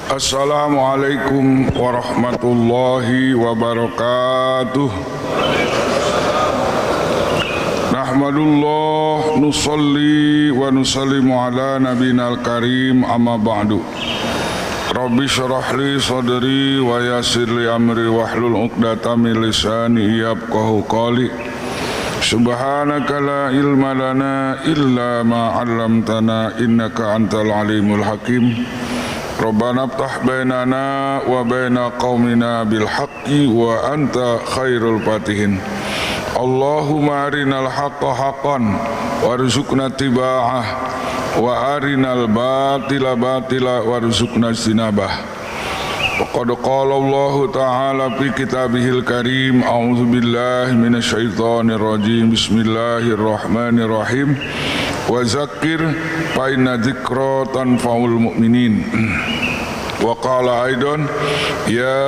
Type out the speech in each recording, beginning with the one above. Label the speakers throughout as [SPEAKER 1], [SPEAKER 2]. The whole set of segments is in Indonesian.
[SPEAKER 1] Assalamualaikum warahmatullahi wabarakatuh. Nahmadullah nusalli wa nusallimu ala nabiyil karim amma ba'du. Rabbi syrah li sadri wa yassir li amri wahlul 'uqdatam min lisani yafqahu qawli. Subhanaka la ilma lana illa ma 'allamtana innaka antal alimul hakim. Rabbana aftah bainana wa baina qaumina bil haqqi wa anta khairul fatihin. Allahumma arinal haqqa haqqan warzuqna tiba'ah wa arinal batila batila warzuqna jinabah. Qad qala Allah ta'ala fi kitabihil karim, a'udzu billahi minasyaitonir rajim. Bismillahirrahmanirrahim. Wa zakir fa inna dzikra tanfa'ul mu'minin. Wa qala aidan ya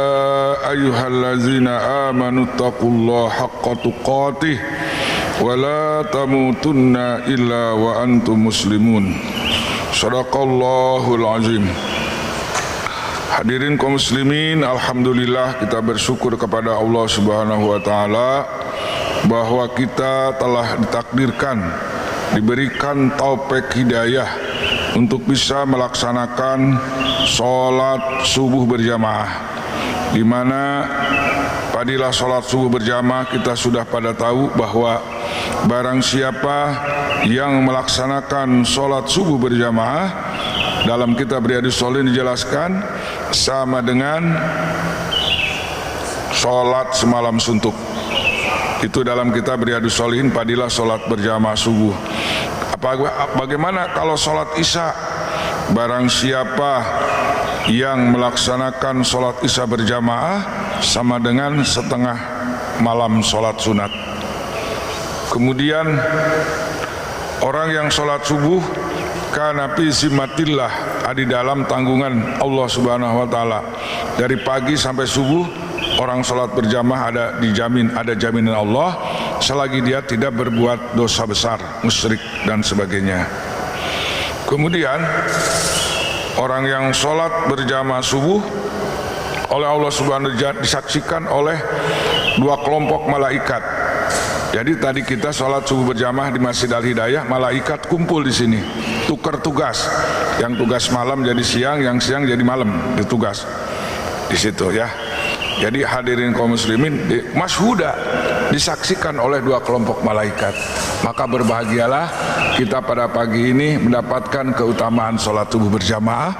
[SPEAKER 1] ayyuhallazina amanu taqullaha haqqa tuqatih wa la tamutunna illa wa antum muslimun. Shadaqallahul azim. Hadirin kaum muslimin, alhamdulillah kita bersyukur kepada Allah Subhanahu wa taala bahwa kita telah ditakdirkan, diberikan taufik hidayah untuk bisa melaksanakan sholat subuh berjamaah, di mana fadilah sholat subuh berjamaah kita sudah pada tahu bahwa barang siapa yang melaksanakan sholat subuh berjamaah, dalam kitab Riyadhus Shalihin dijelaskan sama dengan sholat semalam suntuk. Itu dalam kitab Riyadhus Shalihin fadilah sholat berjamaah subuh. Bagaimana kalau sholat isya? Barang siapa yang melaksanakan sholat isya berjamaah sama dengan setengah malam sholat sunat. Kemudian orang yang sholat subuh kana fi zimmatillah, di dalam tanggungan Allah Subhanahu wa taala. Dari pagi sampai subuh orang sholat berjamaah ada jaminan Allah selagi dia tidak berbuat dosa besar, musyrik dan sebagainya. Kemudian orang yang sholat berjamaah subuh oleh Allah Subhanahu wa taala disaksikan oleh dua kelompok malaikat. Jadi tadi kita sholat subuh berjamaah di Masjid Al-Hidayah, malaikat kumpul di sini, tukar tugas. Yang tugas malam jadi siang, yang siang jadi malam, ditugas di situ ya. Jadi hadirin kaum muslimin, masyhuda disaksikan oleh dua kelompok malaikat. Maka berbahagialah kita pada pagi ini mendapatkan keutamaan sholat subuh berjamaah.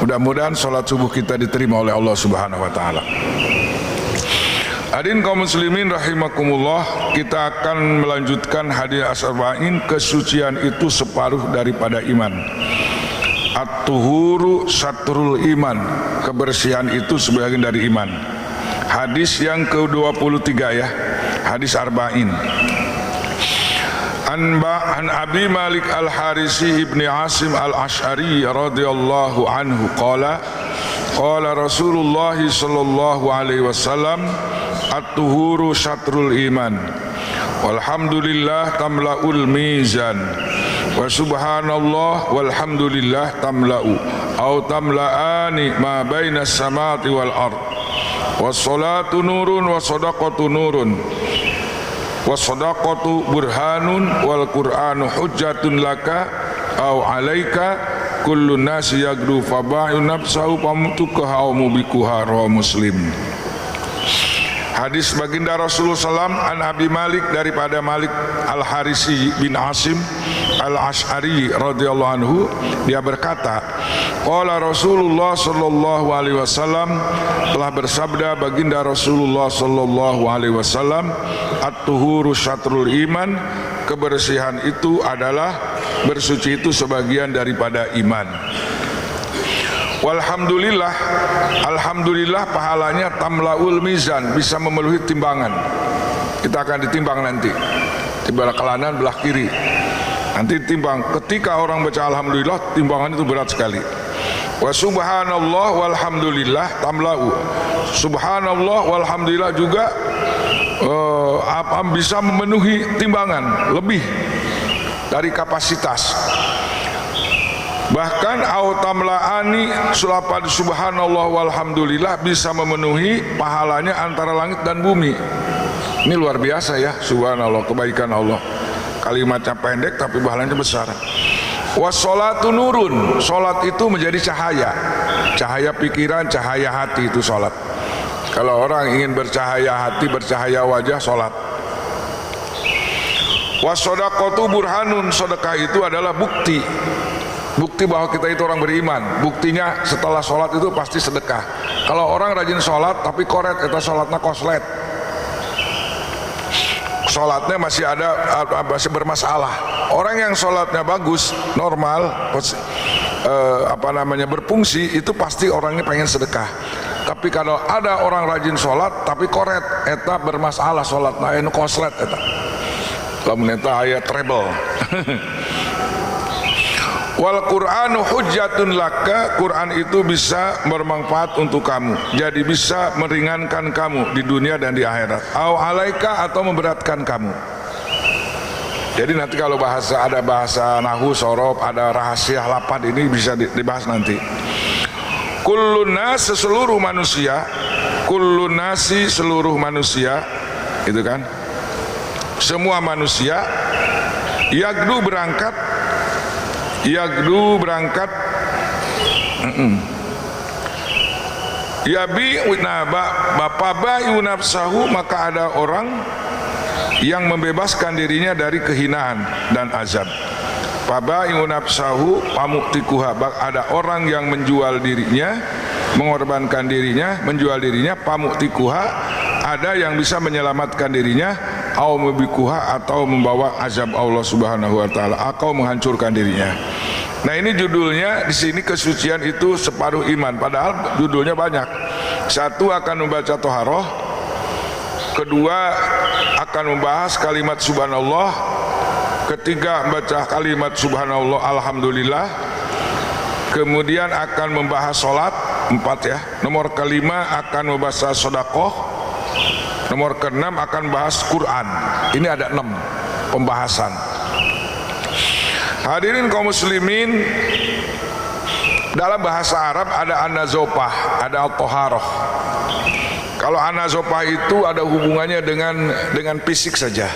[SPEAKER 1] Mudah-mudahan sholat subuh kita diterima oleh Allah Subhanahu wa taala. Hadirin kaum muslimin rahimakumullah, kita akan melanjutkan hadis as-arba'in, kesucian itu separuh daripada iman. At-tuhuru satrul iman, kebersihan itu sebagian dari iman. Hadis yang ke-23 ya, hadis arba'in. An Abi Malik Al-Harisi ibni Asim Al-Ash'ari radhiyallahu anhu qala Rasulullah sallallahu alaihi wasallam, at-tuhuru syatrul iman, walhamdulillah tamla'ul mizan, wa subhanallah walhamdulillah tamla'u au tamla'ani ma bainas samati wal ard, wassalatu nurun wa sadaqatu nurun, wassadaqatu burhanun wal qur'anu hujjatun laka au alaika, kullu nasi yagdu faba'u nafsahu pamutukaha au mubikuha, rawahu Muslim. Hadis baginda Rasulullah SAW an Abi Malik, daripada Malik Al-Harisi bin Asim Al-Ash'ari radhiyallahu anhu, dia berkata, qala Rasulullah sallallahu alaihi wasallam, telah bersabda baginda Rasulullah sallallahu alaihi wasallam, at-tuhuru syatrul iman, kebersihan itu adalah, bersuci itu sebagian daripada iman. Walhamdulillah, alhamdulillah pahalanya tamlaul mizan, bisa memenuhi timbangan. Kita akan ditimbang nanti di belah kanan belah kiri. Nanti timbang, ketika orang baca alhamdulillah, timbangan itu berat sekali. Wa subhanallah walhamdulillah tamlau, subhanallah walhamdulillah juga bisa memenuhi timbangan lebih dari kapasitas. Bahkan autamlaani sulapan subhanallah walhamdulillah bisa memenuhi pahalanya antara langit dan bumi. Ini luar biasa ya, subhanallah, kebaikan Allah. Kalimatnya pendek tapi pahalanya besar. Wassolatu nurun, solat itu menjadi cahaya, cahaya pikiran, cahaya hati, itu solat. Kalau orang ingin bercahaya hati, bercahaya wajah, solat. Wassodaqatu burhanun, sedekah itu adalah bukti, bukti bahwa kita itu orang beriman. Buktinya setelah solat itu pasti sedekah. Kalau orang rajin solat tapi koret, itu solatnya koslet, solatnya masih ada, masih bermasalah. Orang yang sholatnya bagus, normal, berfungsi, itu pasti orangnya pengen sedekah. Tapi kalau ada orang rajin sholat tapi koret, eta bermasalah sholatnya, enu koslet eta. Lamun eta aya treble. Wal Qur'anu hujjatun laka, Quran itu bisa bermanfaat untuk kamu, jadi bisa meringankan kamu di dunia dan di akhirat. Au alaika, atau memberatkan kamu. Jadi nanti kalau ada bahasa nahu, sorob, ada rahasia lapan, ini bisa dibahas nanti. Kullun nas, seluruh manusia, kullun nasi, seluruh manusia, itu kan, semua manusia, yagdu berangkat, yabi bapabayu nafsahu, maka ada orang yang membebaskan dirinya dari kehinaan dan azab. Faba'i'u nafsahu pamuktikuha, ada orang yang menjual dirinya, mengorbankan dirinya, menjual dirinya, pamuktikuha, ada yang bisa menyelamatkan dirinya, au mubikuha, atau membawa azab Allah Subhanahu wa taala, atau menghancurkan dirinya. Nah, ini judulnya di sini, kesucian itu separuh iman, padahal judulnya banyak. Satu akan membaca toharoh, kedua akan membahas kalimat subhanallah, ketiga membaca kalimat subhanallah alhamdulillah, kemudian akan membahas sholat, 4 ya, nomor kelima akan membahas sedekah, nomor keenam akan bahas Quran. Ini ada 6 pembahasan. Hadirin kaum muslimin, dalam bahasa Arab ada an-nazopah, ada al-toharoh. Kalau an-nazopah itu ada hubungannya dengan fisik saja.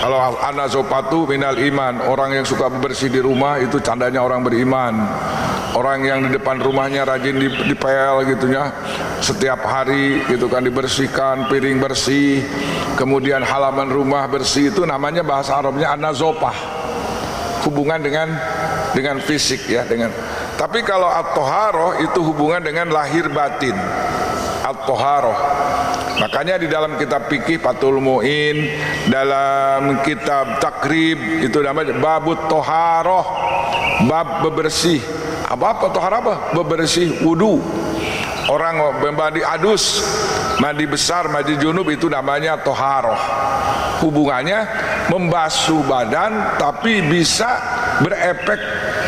[SPEAKER 1] Kalau an-nazopah itu minal iman, orang yang suka bersih di rumah itu tandanya orang beriman. Orang yang di depan rumahnya rajin dipel gitunya, setiap hari gitu kan, dibersihkan, piring bersih, kemudian halaman rumah bersih, itu namanya bahasa Arabnya an-nazopah. Hubungan dengan fisik ya, dengan. Tapi kalau at-toharoh itu hubungan dengan lahir batin. At-toharoh, makanya di dalam kitab fikih Fathul Mu'in, dalam kitab takrib itu namanya babut toharoh, bab bebersih. Apa toharoh? Apa? Bebersih wudu. Orang mandi adus, mandi besar, mandi junub, itu namanya toharoh. Hubungannya membasuh badan, tapi bisa berefek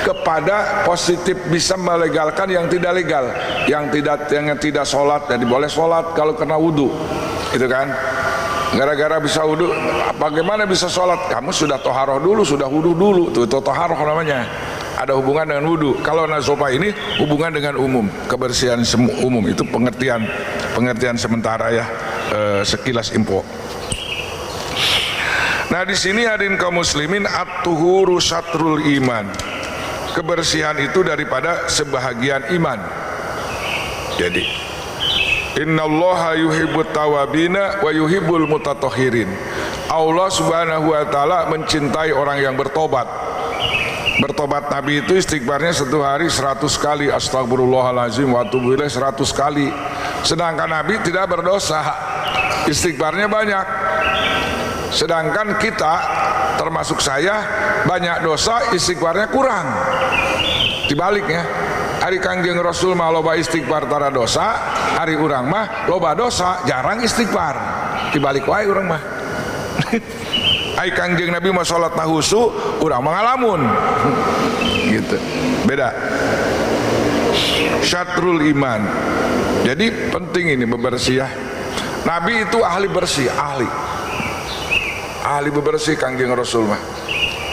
[SPEAKER 1] kepada positif, bisa melegalkan yang tidak legal, yang tidak sholat, jadi boleh sholat kalau kena wudhu, itu kan. Gara-gara bisa wudhu, bagaimana bisa sholat? Kamu sudah toharoh dulu, sudah wudhu dulu, itu toharoh namanya. Ada hubungan dengan wudhu. Kalau nasopa ini hubungan dengan umum, kebersihan umum, itu pengertian sementara ya, sekilas info. Nah, di sini hadirin kaum muslimin, at-tuhuru syatrul iman. Kebersihan itu daripada sebahagian iman. Jadi, innallaha yuhibbut tawabina wa yuhibbul mutatahhirin. Allah Subhanahu wa taala mencintai orang yang bertobat. Bertobat Nabi itu istighfarnya 1 hari 100 kali, astagfirullahalazim wa atubu ilaih 100 kali. Sedangkan Nabi tidak berdosa, istighfarnya banyak. Sedangkan kita, termasuk saya, banyak dosa, istighfarnya kurang. Dibaliknya, hari Kangjeng Rasul mah loba istighfar tara dosa, hari urang mah loba dosa, jarang istighfar. Dibalik wae urang mah. Hari Kangjeng Nabi mah salat nahusu, urang mah ngalamun. Gitu. Beda. Syatrul iman. Jadi penting ini bebersih ya. Nabi itu ahli bersih, ahli bebersih Kangjeng Rasul mah.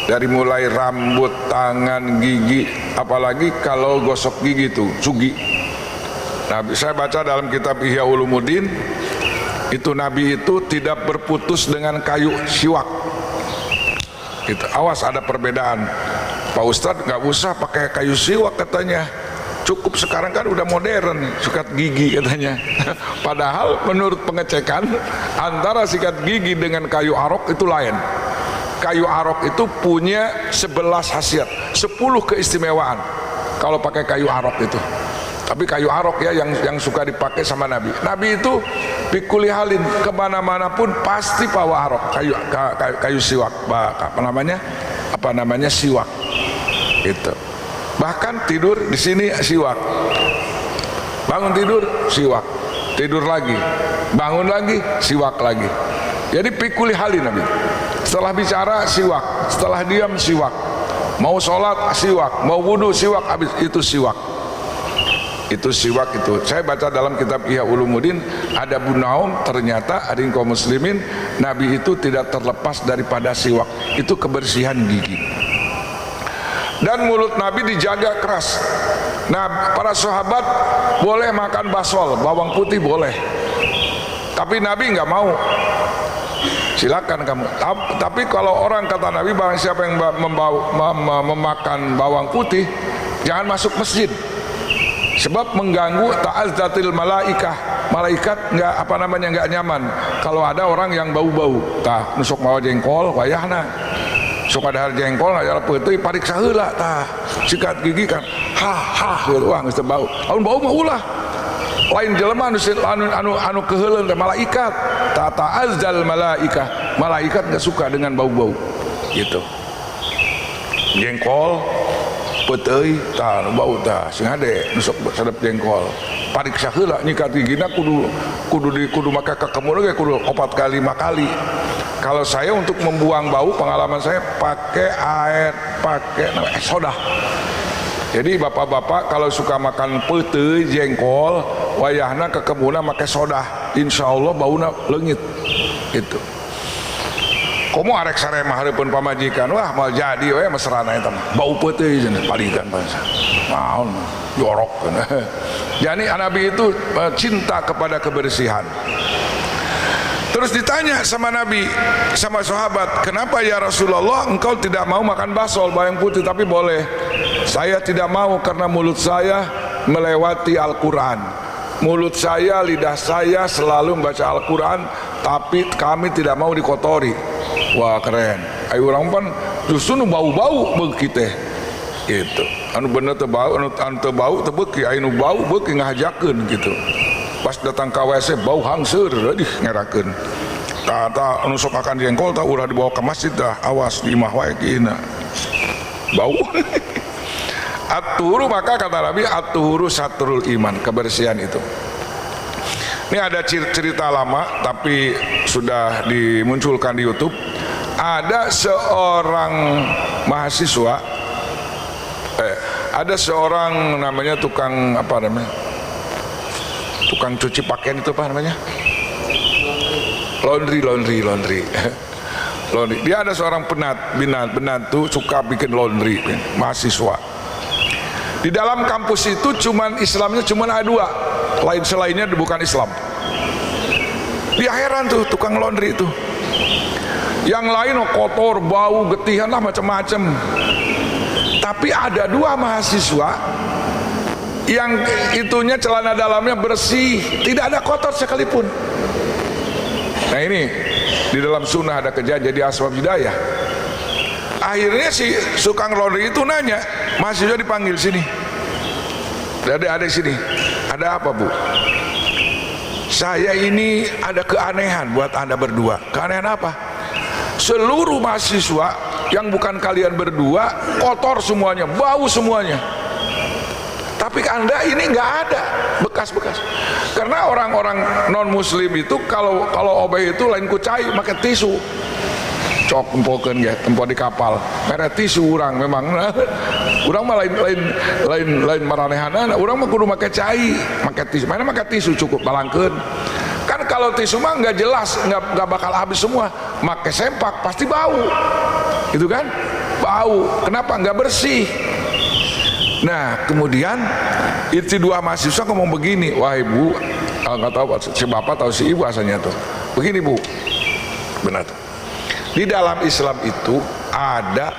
[SPEAKER 1] Dari mulai rambut, tangan, gigi, apalagi kalau gosok gigi tuh sugi. Nah, saya baca dalam kitab Ihya Ulumuddin itu Nabi itu tidak berputus dengan kayu siwak. Itu awas ada perbedaan. Pak Ustadz nggak usah pakai kayu siwak katanya, cukup sekarang kan udah modern sikat gigi katanya. Padahal menurut pengecekan antara sikat gigi dengan kayu arok itu lain. Kayu arok itu punya 11 khasiat, 10 keistimewaan kalau pakai kayu arok itu. Tapi kayu arok ya yang suka dipakai sama Nabi. Nabi itu pikuli halin kemana-mana pun pasti bawa arok, kayu siwak, apa namanya siwak. Itu. Bahkan tidur di sini siwak. Bangun tidur siwak. Tidur lagi. Bangun lagi siwak lagi. Jadi pikuli halin Nabi. Setelah bicara siwak, setelah diam siwak. Mau sholat siwak, mau wudhu siwak, habis itu siwak. Itu siwak itu. Saya baca dalam kitab Ihya Ulumuddin ada Abu Naum, ternyata ada kaum muslimin Nabi itu tidak terlepas daripada siwak. Itu kebersihan gigi. Dan mulut Nabi dijaga keras. Nah, para sahabat boleh makan basol, bawang putih boleh. Tapi Nabi nggak mau. Silakan kamu. Tapi kalau orang kata Nabi, barang siapa yang memakan bawang putih, jangan masuk masjid. Sebab mengganggu ta'azzatil malaikah. Malaikat nggak nyaman kalau ada orang yang bau-bau. Tah nusuk mawa jengkol wayahna. Sok ada jengkol aya peuteui pariksa heula tah. Sikat gigi kan gitu wah geus bau. Lamun bau mah ulah. Lain jelema anu keheuleun teh malaikat. Ta ta'azzal malaikah. Malaikat enggak suka dengan bau-bau. Gitu. Jengkol peuteui tah bau tah sing hade nusuk sadap jengkol pariksa heula nyikat gigina kudu make kakemur ge kudu 4 kali 5 kali. Kalau saya untuk membuang bau, pengalaman saya pakai air, pakai soda. Jadi bapak-bapak kalau suka makan peuteui jengkol wayahna kakemuna make soda, insyaallah bauna leungit gitu. Komo arek saremah hareupeun pamajikan, wah mal jadi we mesrana eta mah. Bau peuteui cenah paligan bangsa. Naon jorok kana. Jadi Nabi itu cinta kepada kebersihan. Terus ditanya sama Nabi, sama sahabat, kenapa ya Rasulullah engkau tidak mau makan basol bawang putih tapi boleh? Saya tidak mau karena mulut saya melewati Al-Quran. Mulut saya, lidah saya selalu membaca Al-Quran, tapi kami tidak mau dikotori. Wah keren. Ayo orang pan justru nu bau-bau beuki teh. Gitu. Anu bener teu bau, anu teu bau teu beuki, anu bau beuki ngahajakeun gitu. Pas datang ka WC bau hangseur deui ngerakeun. Tah anu sok makan jengkol tah ulah dibawa ke masjid dah, awas di imah wae kieu. Bau. At-tuhuru, maka kata Nabi at-tuhuru satrul iman, kebersihan itu. Ini ada cerita lama tapi sudah dimunculkan di YouTube. Ada seorang mahasiswa, ada seorang namanya tukang apa namanya? Tukang cuci pakaian itu apa namanya? Laundry. Laundry. Dia ada seorang penatu suka bikin laundry, mahasiswa. Di dalam kampus itu Islamnya cuman ada 2, lain selainnya bukan Islam. Dia heran tuh tukang laundry itu. Yang lain kotor, bau, getihan lah macam-macam. Tapi ada 2 mahasiswa yang itunya celana dalamnya bersih, tidak ada kotor sekalipun. Nah ini di dalam sunnah ada kejadian jadi asbab hidayah. Akhirnya si tukang laundry itu nanya, mahasiswa dipanggil sini. Adik-adik sini, ada apa bu? Saya ini ada keanehan buat anda berdua. Keanehan apa? Seluruh mahasiswa yang bukan kalian berdua kotor semuanya, bau semuanya. Tapi anda ini nggak ada bekas-bekas. Karena orang-orang non muslim itu kalau obeh itu lain kucai pakai tisu. Cok empokeun ge, tempo di kapal. Mere tisu urang memang. Urang mah lain maranehanana, urang mah kudu make cai, make tisu. Mana make tisu cukup balangkeun. Kan kalau tisu mah enggak jelas, enggak bakal habis semua. Make sempak pasti bau. Gitu kan? Bau. Kenapa enggak bersih? Nah kemudian itu dua mahasiswa ngomong begini, wah ibu, nggak tahu si bapak atau si ibu asalnya tuh, begini bu, benar. Di dalam Islam itu ada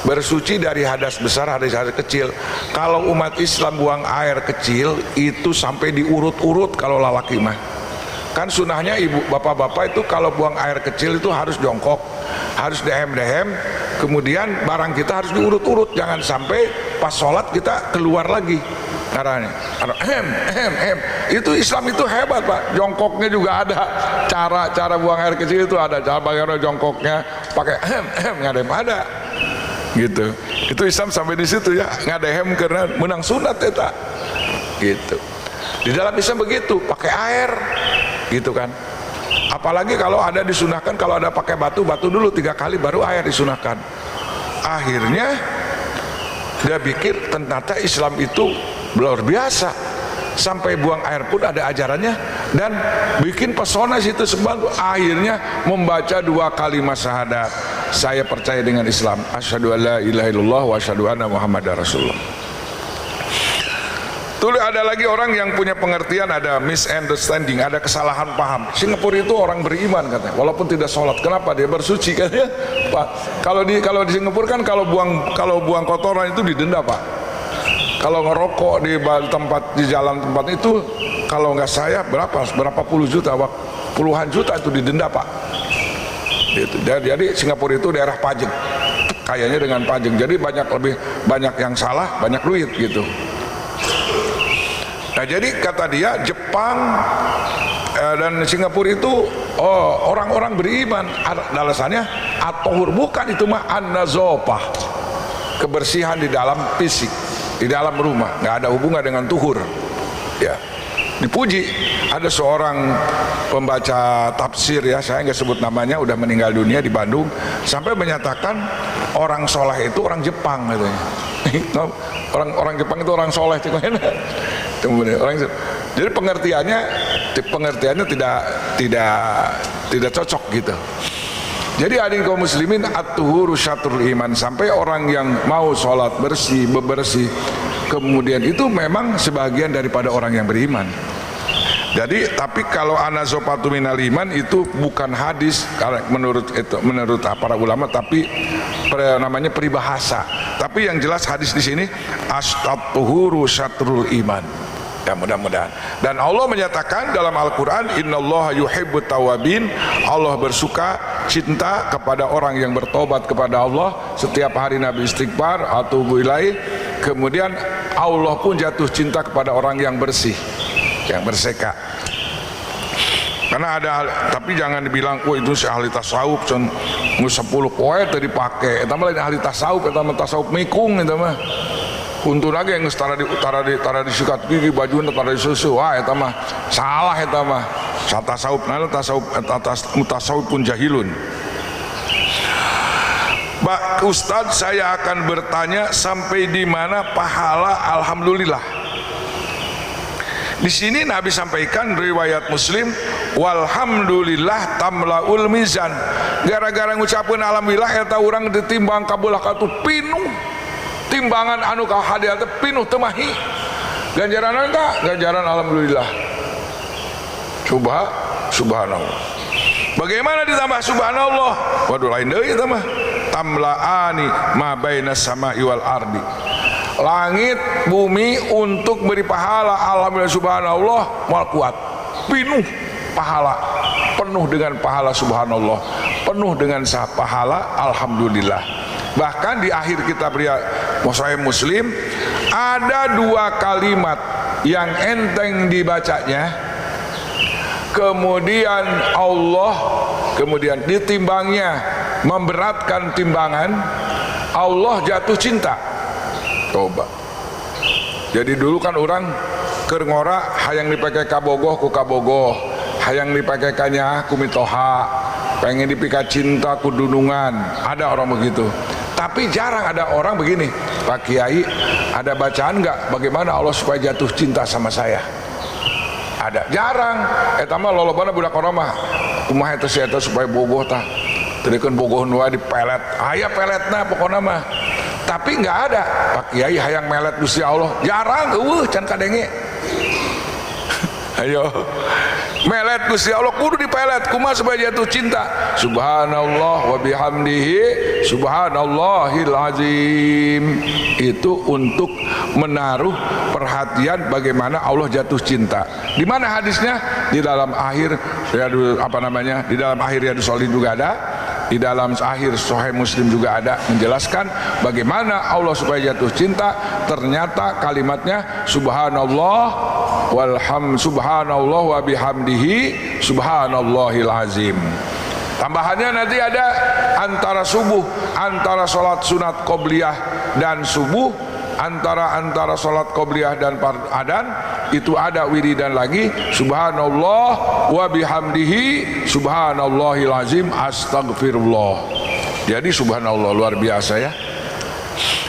[SPEAKER 1] bersuci dari hadas besar, hadas kecil. Kalau umat Islam buang air kecil itu sampai diurut-urut kalau lelaki mah. Kan sunahnya ibu bapak-bapak itu kalau buang air kecil itu harus jongkok, harus dehem-dehem, kemudian barang kita harus diurut-urut, jangan sampai pas sholat kita keluar lagi caranya. Itu Islam itu hebat pak, jongkoknya juga ada, cara buang air kecil itu ada, cara bagaimana jongkoknya pakai ada gitu. Itu Islam sampai di situ ya, ngadehem karena menang sunat eta gitu. Di dalam Islam begitu, pakai air gitu kan. Apalagi kalau ada disunahkan, kalau ada pakai batu dulu 3 kali baru air disunahkan. Akhirnya dia pikir ternyata Islam itu luar biasa, sampai buang air pun ada ajarannya, dan bikin pesona situ sebab akhirnya membaca 2 kalimat syahadat, saya percaya dengan Islam, asyhadu alla ilaha illallah wa asyhadu anna muhammadar rasulullah. Tulis ada lagi orang yang punya pengertian, ada misunderstanding, ada kesalahan paham. Singapura itu orang beriman katanya, walaupun tidak sholat. Kenapa dia bersuci katanya? Pak, kalau di Singapura kan kalau buang kotoran itu didenda pak. Kalau ngerokok di jalan tempat itu, kalau nggak saya berapa puluh juta, puluhan juta itu didenda pak. Gitu. Jadi Singapura itu daerah pajak, kayaknya dengan pajak. Jadi lebih banyak yang salah, banyak duit gitu. Nah jadi kata dia Jepang dan Singapura itu orang-orang beriman. Alasannya at-tahur, bukan itu mah an-nazofah, kebersihan di dalam fisik, di dalam rumah, nggak ada hubungan dengan tuhur ya. Dipuji ada seorang pembaca tafsir ya, saya nggak sebut namanya, udah meninggal dunia di Bandung, sampai menyatakan orang soleh itu orang Jepang katanya. orang Jepang itu orang soleh. Jadi pengertiannya tidak cocok gitu. Jadi adik kaum muslimin, at-tuhuru syatrul iman, sampai orang yang mau sholat bebersih, kemudian itu memang sebagian daripada orang yang beriman. Jadi tapi kalau anazopatu minal iman itu bukan hadis menurut para ulama, tapi namanya peribahasa. Tapi yang jelas hadis di sini at-tuhuru syatrul iman. Ya mudah-mudahan. Dan Allah menyatakan dalam Al-Quran, innallaha yuhibbut tawabin, Allah bersuka cinta kepada orang yang bertobat kepada Allah. Setiap hari Nabi istighfar, atubu ilaih. Kemudian Allah pun jatuh cinta kepada orang yang bersih, yang berseka. Karena ada, tapi jangan dibilang, oh itu si ahli tasawuf, 10 poin tadi pakai. Itu mah lain ahli tasawuf, itu mah tasawuf mikung, itu mah. Untuk lagi yang tara di sikat gigi baju tara di susu, wah itu mah salah, itu mah tasawuf, nah tasawuf pun jahilun. Pak Ustadz, saya akan bertanya sampai di mana pahala alhamdulillah. Di sini Nabi sampaikan riwayat Muslim, walhamdulillah tamlaul mizan. Gara-gara ngucapin alhamdulillah eta urang ditimbang kabelah katu pinuh. Timbangan anu ka hadiah teh pinuh teu mahi. Ganjaran enggak? Ganjaran alhamdulillah. Subhanallah. Bagaimana ditambah subhanallah? Waduh lain deui eta mah. Tamlaani ma bainas sama'i wal ardi. Langit bumi untuk beri pahala alhamdulillah subhanallah moal kuat. Pinuh pahala, penuh dengan pahala subhanallah, penuh dengan pahala alhamdulillah. Bahkan di akhir kitab Sahih Muslim ada 2 kalimat yang enteng dibacanya, kemudian ditimbangnya memberatkan timbangan, Allah jatuh cinta. Coba. Jadi dulu kan orang keur ngora hayang dipakai kabogoh ku kabogoh, hayang dipakai kanya ku mitoha, pengen dipikat cinta ku dunungan. Ada orang begitu. Tapi jarang ada orang begini, Pak Kiai, ada bacaan nggak bagaimana Allah supaya jatuh cinta sama saya? Ada, jarang. Eta mah lolobana budak orang mah kumaha eta supaya bogoh tah. Teureun bogoh nu di pelet, aya peletna pokona mah. Tapi nggak ada Pak Kiai hayang melet Gusti Allah, jarang, can kadenge. Ayo melet Gusti Allah kudu dipelet kumaha supaya jatuh cinta. Subhanallah wa bihamdihi subhanallahil azim. Itu untuk menaruh perhatian bagaimana Allah jatuh cinta. Di mana hadisnya? Di dalam akhir di dalam akhir Riyadhus Shalihin juga ada. Di dalam akhir Sahih Muslim juga ada menjelaskan bagaimana Allah supaya jatuh cinta. Ternyata kalimatnya subhanallah subhanallah wa bihamdihi subhanallahil azim. Tambahannya nanti ada antara antara sholat sunat qobliyah dan subuh, antara sholat qobliyah dan adzan itu ada wiridan lagi, subhanallah wa bihamdihi subhanallahil azim astagfirullah. Jadi subhanallah luar biasa ya.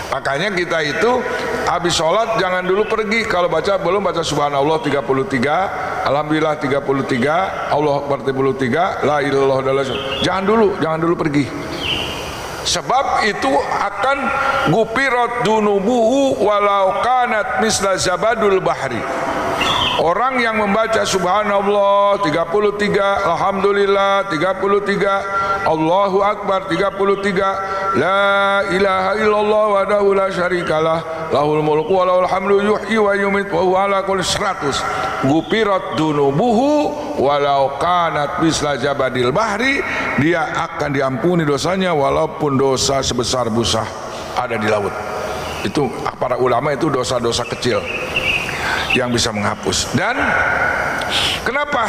[SPEAKER 1] Makanya kita itu habis sholat jangan dulu pergi. Kalau belum baca subhanallah 33, alhamdulillah 33, Allah Akbar 33, la ilaha illallah. Jangan dulu pergi. Sebab itu akan gupirat dunubuhu walau kanat misla zabadul bahri. Orang yang membaca subhanallah 33, alhamdulillah 33, Allahu Akbar 33, la ilaha illallah wahdahu la syarikalah, lahul mulku wa lahul hamdu yuhyi wa yumiit wa huwa ala kulli 100. Gupirat dunubuhu walau kanat misla zabadil bahri. Dia akan diampuni dosanya walaupun dosa sebesar busa ada di laut. Itu para ulama itu dosa-dosa kecil yang bisa menghapus. Dan kenapa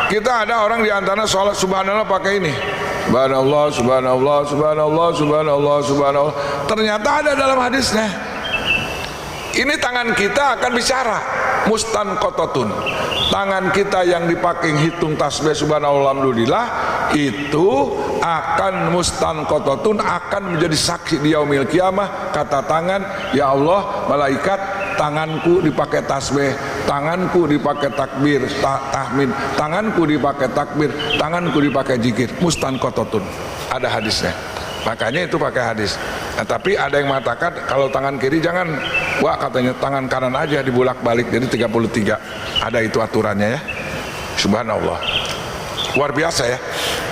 [SPEAKER 1] kita ada orang di antara sholat subhanallah pakai ini, subhanallah subhanallah subhanallah subhanallah subhanallah. Ternyata ada dalam hadisnya. Ini tangan kita akan bicara, mustanqatatun. Tangan kita yang dipakai hitung tasbih subhanallah alhamdulillah itu akan mustanqatatun, akan menjadi saksi di yaumil kiamah. Kata tangan, ya Allah, malaikat, tanganku dipakai tasbih, tanganku dipakai takbir, tahmid, tanganku dipakai takbir, tanganku dipakai zikir, mustanqatatun. Ada hadisnya. Makanya itu pakai hadis. Nah, tapi ada yang mengatakan kalau tangan kiri jangan, wah katanya tangan kanan aja dibulak-balik jadi 33. Ada itu aturannya ya. Subhanallah. Luar biasa ya.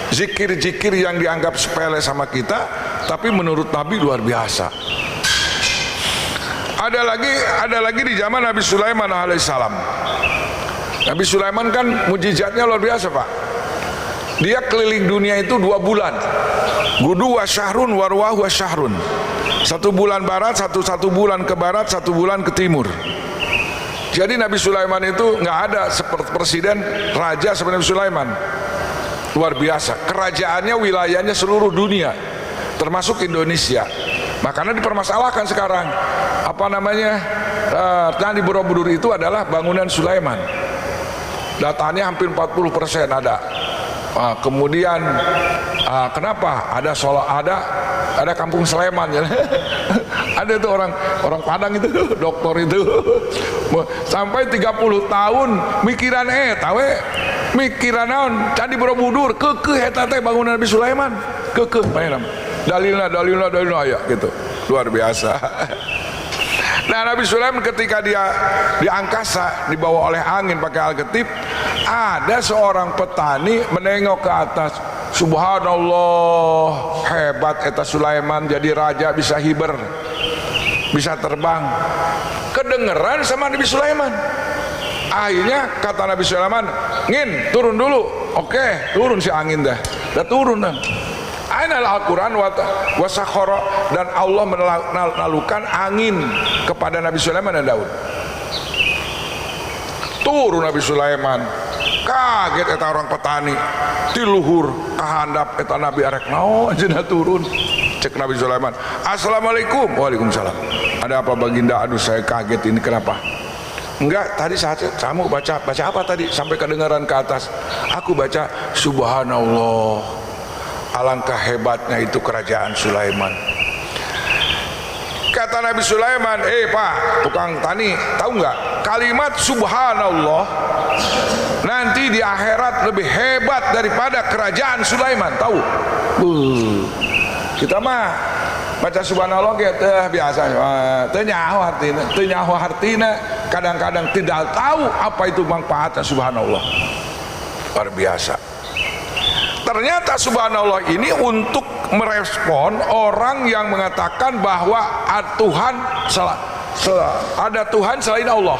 [SPEAKER 1] Zikir-zikir yang dianggap sepele sama kita, tapi menurut Nabi luar biasa. Ada lagi di zaman Nabi Sulaiman alaihissalam. Nabi Sulaiman kan mujizatnya luar biasa Pak. Dia keliling dunia itu 2 bulan. Gudu wa syahrun warwah wa syahrun. 1 bulan barat, satu bulan ke barat, 1 bulan ke timur. Jadi Nabi Sulaiman itu nggak ada seperti presiden raja seperti Nabi Sulaiman. Luar biasa. Kerajaannya, wilayahnya seluruh dunia, termasuk Indonesia. Makanya dipermasalahkan sekarang. Apa namanya? Candi Borobudur itu adalah bangunan Sulaiman. Datanya hampir 40% ada. Kemudian kenapa ada ada kampung Sleman ya. Ada itu orang Padang itu dokter itu sampai 30 tahun mikiran mikiran naon Candi Borobudur kekeh eta teh bangunan Nabi Sulaiman kekeh dalilna aya gitu. Luar biasa. Nah, Nabi Sulaiman ketika dia di angkasa dibawa oleh angin pakai Al-Ketib, ada seorang petani menengok ke atas. Subhanallah, hebat eta Sulaiman, jadi raja bisa hiber, bisa terbang. Kedengeran sama Nabi Sulaiman. Akhirnya kata Nabi Sulaiman, "Ngin, turun dulu." Oke, turun si angin dah. Dah turun dah. Adalah Al-Quran wasakhara, dan Allah menalukan angin kepada Nabi Sulaiman dan Daud. Turun Nabi Sulaiman, kaget eta orang petani, di luhur kahandap eta Nabi arek naon cenah turun. Cek Nabi Sulaiman, "Assalamualaikum." "Waalaikumsalam." "Ada apa Baginda?" "Aduh saya kaget ini, kenapa?" "Enggak, tadi saat kamu baca apa tadi sampai kedengaran ke atas?" "Aku baca subhanallah." Alangkah hebatnya itu kerajaan Sulaiman. Kata Nabi Sulaiman, Pak tukang tani, tahu nggak kalimat subhanallah nanti di akhirat lebih hebat daripada kerajaan Sulaiman, tahu? Kita mah baca subhanallah ge teh biasa teu nyaho hartina, kadang-kadang tidak tahu apa itu manfaatnya subhanallah. Luar biasa. Ternyata subhanallah ini untuk merespon orang yang mengatakan bahwa ada Tuhan selain Allah.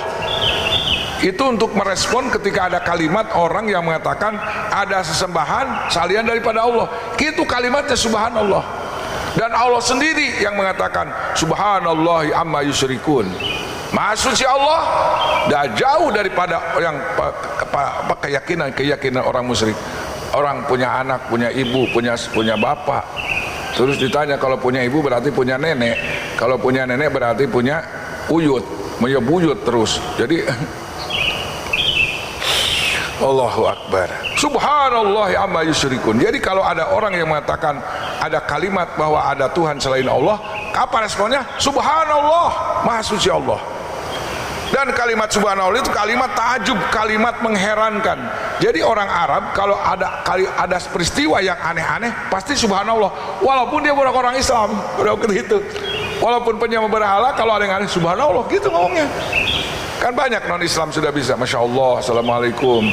[SPEAKER 1] Itu untuk merespon ketika ada kalimat orang yang mengatakan ada sesembahan selain daripada Allah. Itu kalimatnya subhanallah. Dan Allah sendiri yang mengatakan subhanallahi amma yusyrikun. Maha suci Allah dah jauh daripada yang keyakinan orang musyrik. Orang punya anak, punya ibu, punya bapak. Terus ditanya kalau punya ibu berarti punya nenek, kalau punya nenek berarti punya uyut, punya buyut terus. Jadi Allahu Akbar. Subhanallah amma yusyrikun. Jadi kalau ada orang yang mengatakan ada kalimat bahwa ada Tuhan selain Allah, apa responnya? Subhanallah, maha suci Allah. Dan kalimat subhanallah itu kalimat ta'ajub, kalimat mengherankan. Jadi orang Arab kalau ada peristiwa yang aneh-aneh pasti subhanallah, walaupun dia bukan orang Islam, udah gitu. Walaupun penyembah berhala, kalau ada yang aneh subhanallah gitu ngomongnya. Kan banyak non Islam sudah bisa, masya Allah, assalamualaikum,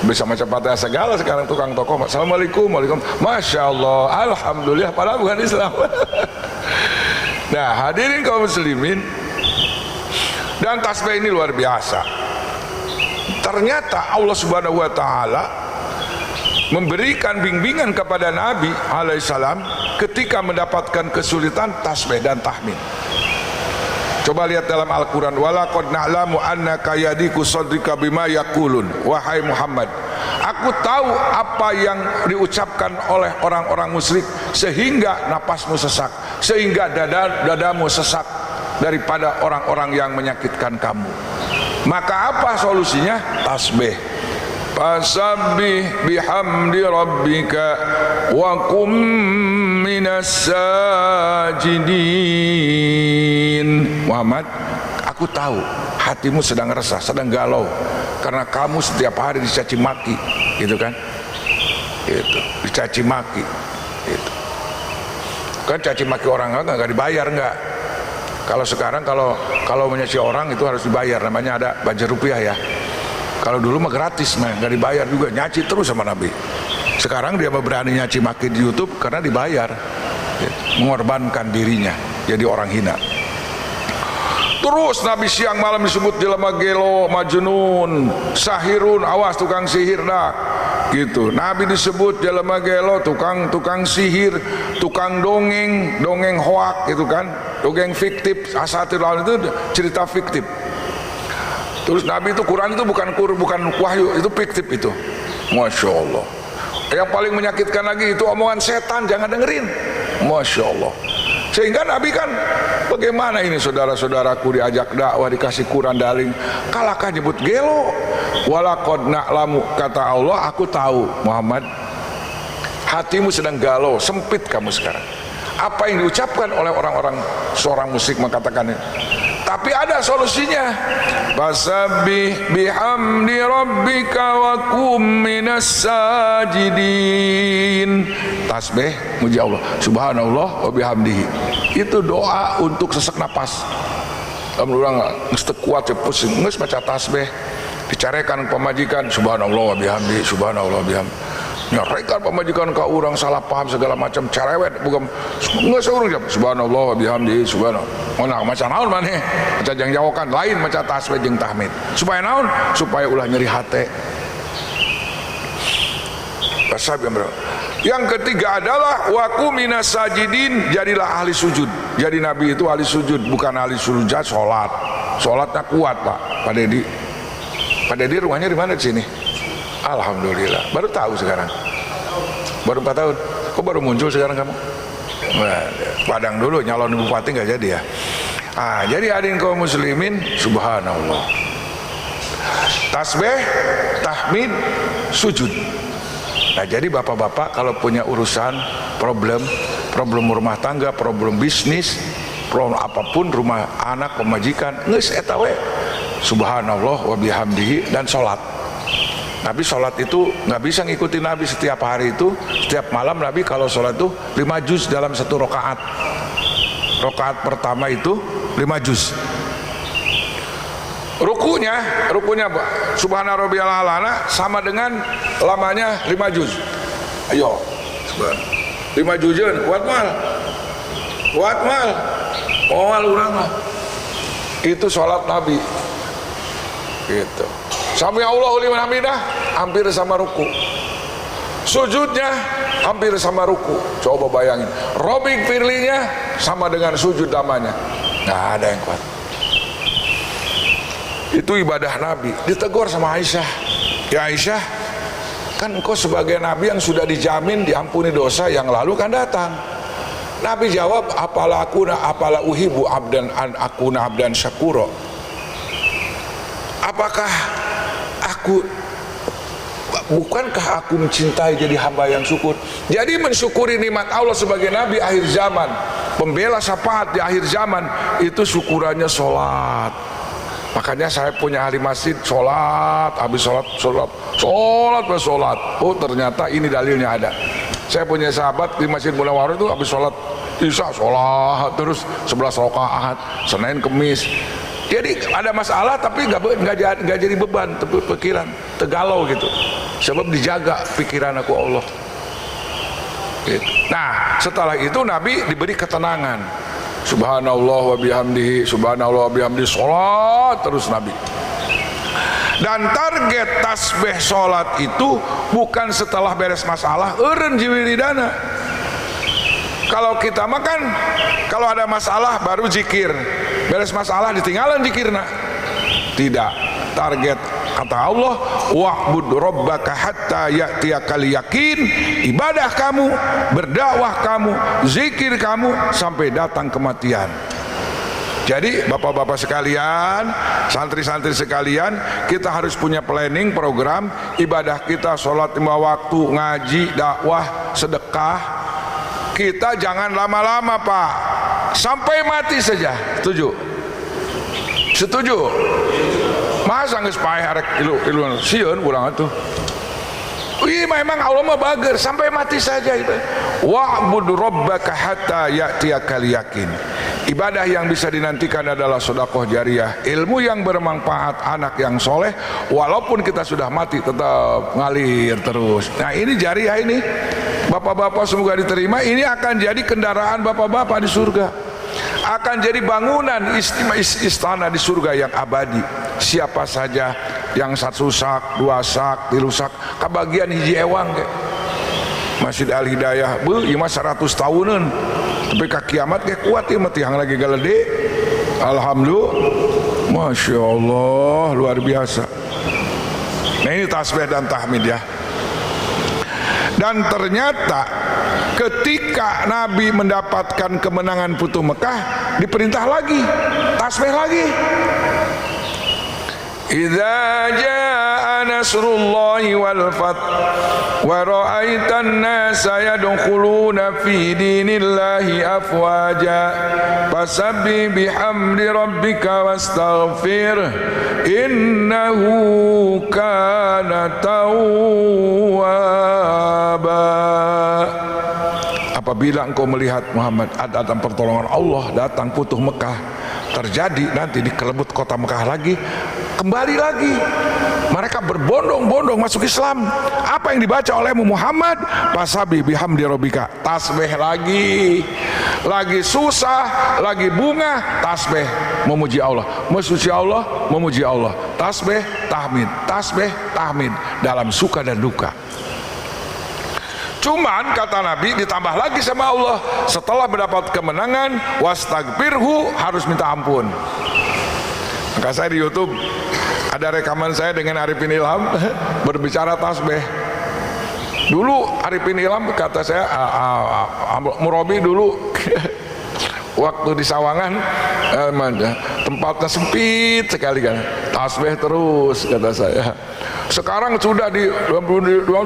[SPEAKER 1] bisa macam Fatihah segala sekarang tukang toko, assalamualaikum, waalaikumsalam, masya Allah, alhamdulillah, padahal bukan Islam. Nah hadirin kaum muslimin, dan tasbih ini luar biasa. Ternyata Allah Subhanahu wa taala memberikan bimbingan kepada Nabi alaihissalam ketika mendapatkan kesulitan tasbih dan tahmid. Coba lihat dalam Al-Quran, walaqad na'lamu annaka yadiku sadrika bima yaqulun. Wahai Muhammad, aku tahu apa yang diucapkan oleh orang-orang musyrik sehingga napasmu sesak, sehingga dadamu sesak daripada orang-orang yang menyakitkan kamu. Maka apa solusinya? Tasbih. Fasabbih bihamdi rabbika wa kum minas sajidin. Muhammad, aku tahu hatimu sedang resah, sedang galau karena kamu setiap hari dicaci maki, gitu kan? Itu dicaci maki, itu kan caci maki orang nggak dibayar nggak? Kalau sekarang kalau menyaci orang itu harus dibayar, namanya ada budget rupiah ya. Kalau dulu mah gratis, mah nggak dibayar juga, nyaci terus sama Nabi. Sekarang dia berani nyaci maki di YouTube karena dibayar, mengorbankan dirinya jadi orang hina. Terus Nabi siang malam disebut jelema gelo, majnun, sahirun, awas tukang sihir dah, gitu. Nabi disebut jelema gelo, tukang sihir, tukang dongeng hoak, gitu kan, dongeng fiktif, asatir lawan itu cerita fiktif. Terus Nabi itu Quran itu bukan wahyu, itu fiktif itu. Masya Allah. Yang paling menyakitkan lagi itu omongan setan, jangan dengerin. Masya Allah. Sehingga Nabi kan, bagaimana ini saudara-saudaraku diajak dakwah, dikasih Quran daling, kalahkah nyebut gelo. Walaqad na'lamu, kata Allah, aku tahu Muhammad, hatimu sedang galau, sempit kamu sekarang. Apa yang diucapkan oleh orang-orang seorang musyrik mengatakan ini. Tapi ada solusinya. Fasabbih bihamdi rabbika wa kum minas sajidin. Tasbih muji Allah, subhanallah wa bihamdihi. Itu doa untuk sesak napas. Kamu orang mesti kuat pusing, geus baca tasbih, dicarekan pemajikan subhanallah wa bihamdihi, subhanallah wa bihamdihi. Nyarekan pemajikan ka urang salah paham segala macam cerewet bukan nggak seurang jawab subhanallah wa bihamdihi subhanallah. Mana macam naon maneh maca jang jawakan lain maca tasbih jeung tahmid supaya naon, supaya ulah nyeri hate. Yang ketiga adalah waku minas sajidin, jadilah ahli sujud. Jadi Nabi itu ahli sujud, bukan ahli sujud sholat. Sholatnya kuat Pak Dedi. Pak Dedi rumahnya di mana di sini? Alhamdulillah, baru tahu sekarang. Baru 4 tahun. Kok baru muncul sekarang kamu? Padang dulu nyalon bupati nggak jadi ya. Jadi hadirin kaum muslimin, subhanallah. Tasbih, tahmid, sujud. Nah jadi bapak-bapak kalau punya urusan problem rumah tangga, problem bisnis, problem apapun, rumah anak, pemajikan, geus eta we. Subhanallah wa bihamdihi dan salat. Tapi sholat itu nggak bisa ngikuti Nabi setiap hari itu, setiap malam Nabi kalau sholat itu 5 juz dalam 1 rakaat. Rakaat pertama itu 5 juz. Rukunya Subhana rabbiyal a'la sama dengan lamanya 5 juz. Ayo, 5 juzan, kuat mal. Mal urang mah. Itu sholat Nabi. Gitu. Sami Allahu liman hamidah hampir sama ruku. Sujudnya hampir sama ruku. Coba bayangin. Robik firlinya sama dengan sujud damanya. Nggak ada yang kuat. Itu ibadah Nabi. Ditegur sama Aisyah. Ya Aisyah, kan engkau sebagai Nabi yang sudah dijamin diampuni dosa yang lalu kan datang. Nabi jawab, apala uhibu abdan an akuna abdan syakuro. Apakah bukankah aku mencintai jadi hamba yang syukur? Jadi mensyukuri nikmat Allah sebagai Nabi akhir zaman, pembela syafaat di akhir zaman, itu syukurannya sholat. Makanya saya punya ahli masjid, sholat, habis sholat. Oh ternyata ini dalilnya ada. Saya punya sahabat di Masjid Munawwarah itu habis sholat isya sholat terus 11 rakaat Senin Kemis. Jadi ada masalah tapi nggak jadi beban, pikiran tegalau gitu. Sebab dijaga pikiran aku Allah. Gitu. Nah setelah itu Nabi diberi ketenangan. Subhanallah wa bihamdihi, subhanallah wa bihamdihi, sholat terus Nabi. Dan target tasbih sholat itu bukan setelah beres masalah eureun jiwiridana. Kalau kita makan, kalau ada masalah baru zikir, beres masalah ditinggalan zikirna. Tidak. Target kata Allah, wa'bud rabbaka hatta ya'tiyakal yakin. Ibadah kamu, berdakwah kamu, zikir kamu sampai datang kematian. Jadi bapak-bapak sekalian, santri-santri sekalian, kita harus punya planning program ibadah kita, sholat 5 waktu, ngaji, dakwah, sedekah. Kita jangan lama-lama Pak, sampai mati saja. Setuju? Setuju? Masa nggak sepahe harek ilu sieun kurang atuh. Wih, memang Allah mah bager, sampai mati saja itu. Wa'bud rabbaka hatta ya'tiyakal yakin. Ibadah yang bisa dinantikan adalah sedekah jariah, ilmu yang bermanfaat, anak yang soleh. Walaupun kita sudah mati tetap ngalir terus. Nah ini jariah ini, bapak-bapak semoga diterima. Ini akan jadi kendaraan bapak-bapak di surga. Akan jadi bangunan istana di surga yang abadi. Siapa saja yang 1 sak, 2 sak, 3 sak, kebagian hiji ewang ke Masjid Al Hidayah, ieu mah 100 tahunan. Tapi ka kiamat ge kuat ieu mah tiang lagi galede. Alhamdulillah. Masya Allah, luar biasa. Nah ini tasbih dan tahmid ya. Dan ternyata ketika Nabi mendapatkan kemenangan Futuh Mekah, diperintah lagi tasbih lagi. Idza jaa nasrullahi wal fath wa ra'aitan nasa yadkhuluna fi dinillahi afwaja fasabbih bihamdi rabbika wastaghfir innahu kana tawwaba. Apabila engkau melihat Muhammad datang pertolongan Allah, datang Futuh Mekah terjadi, nanti dikelebut kota Mekah lagi, kembali lagi mereka berbondong-bondong masuk Islam. Apa yang dibaca oleh Muhammad? Fasabbih bihamdi rabbika, tasbih lagi susah, lagi bunga, tasbih memuji Allah, memuji Allah, memuji Allah, tasbih tahmid dalam suka dan duka. Cuman kata Nabi ditambah lagi sama Allah, setelah mendapat kemenangan wastagfirhu, harus minta ampun. Maka saya di YouTube ada rekaman saya dengan Arifin Ilham berbicara tasbih. Dulu Arifin Ilham kata saya, Murabi dulu waktu di Sawangan tempatnya sempit sekali kan, tasbih terus kata saya. Sekarang sudah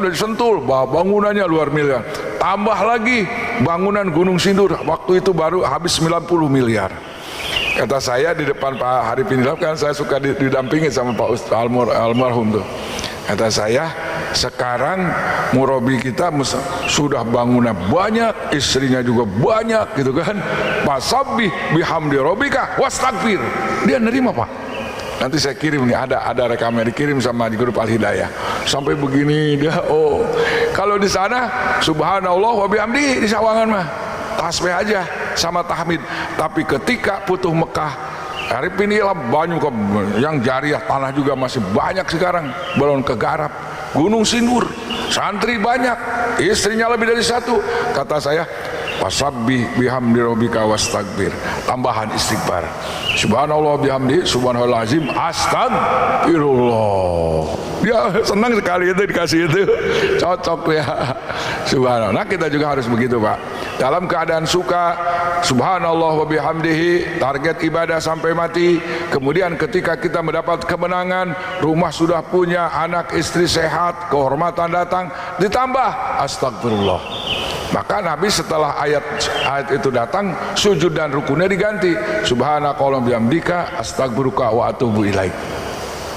[SPEAKER 1] disentul, bangunannya luar miliar. Tambah lagi bangunan Gunung Sindur, waktu itu baru habis 90 miliar. Kata saya di depan Pak Arifin Ilham, kan saya suka didampingi sama Pak Ustaz almarhum tuh. Kata saya, Sekarang murabi kita sudah bangunnya banyak, istrinya juga banyak gitu kan. Fasabbih bihamdi rabbika wastaghfir. Dia nerima Pak. Nanti saya kirim nih, ada rekamnya dikirim sama di grup Al Hidayah. Sampai begini dia, oh. Kalau di sana subhanallah wa bihamdi di Sawangan mah tasbih aja sama tahmid. Tapi ketika Futuh Mekah, hari inilah banyak yang jariah, tanah juga masih banyak sekarang, belum kegarap. Gunung Sindur, santri banyak, istrinya lebih dari satu. Kata saya, fasabbih bihamdi rabbika wastaghfir, tambahan istighfar. Subhanallah bihamdi, subhanallahazim, astagfirullah. Dia senang sekali itu dikasih itu, cocok ya. Subhanallah. Nah kita juga harus begitu Pak. Dalam keadaan suka, subhanallah wa bihamdihi, target ibadah sampai mati. Kemudian ketika kita mendapat kemenangan, rumah sudah punya, anak istri sehat, kehormatan datang, ditambah astagfirullah. Maka Nabi setelah ayat itu datang, sujud dan rukunnya diganti, subhanakallahumma bihamdika astaghfiruka wa atubu ilaik.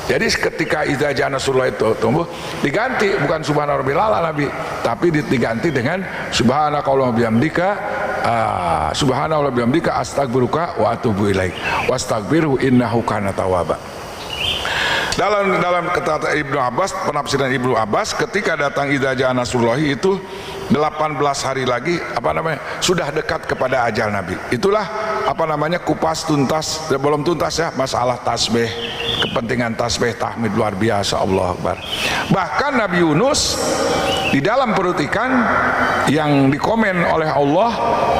[SPEAKER 1] Jadi ketika idza jaa nasrullah itu tumbuh, diganti bukan subhanarabbil a'la Nabi, tapi diganti dengan subhanakallahumma bihamdika subhanallah bihamdika astaghfiruka wa atubu ilaik wastaghfirhu innahu kana tawwaba. Dalam kata Ibnu Abbas, penafsiran Ibnu Abbas, ketika datang idza jaa nasrullah itu 18 hari lagi sudah dekat kepada ajal Nabi. Itulah kupas tuntas, belum tuntas ya, masalah tasbih, kepentingan tasbih tahmid luar biasa, Allah Akbar. Bahkan Nabi Yunus di dalam perut ikan yang dikomen oleh Allah,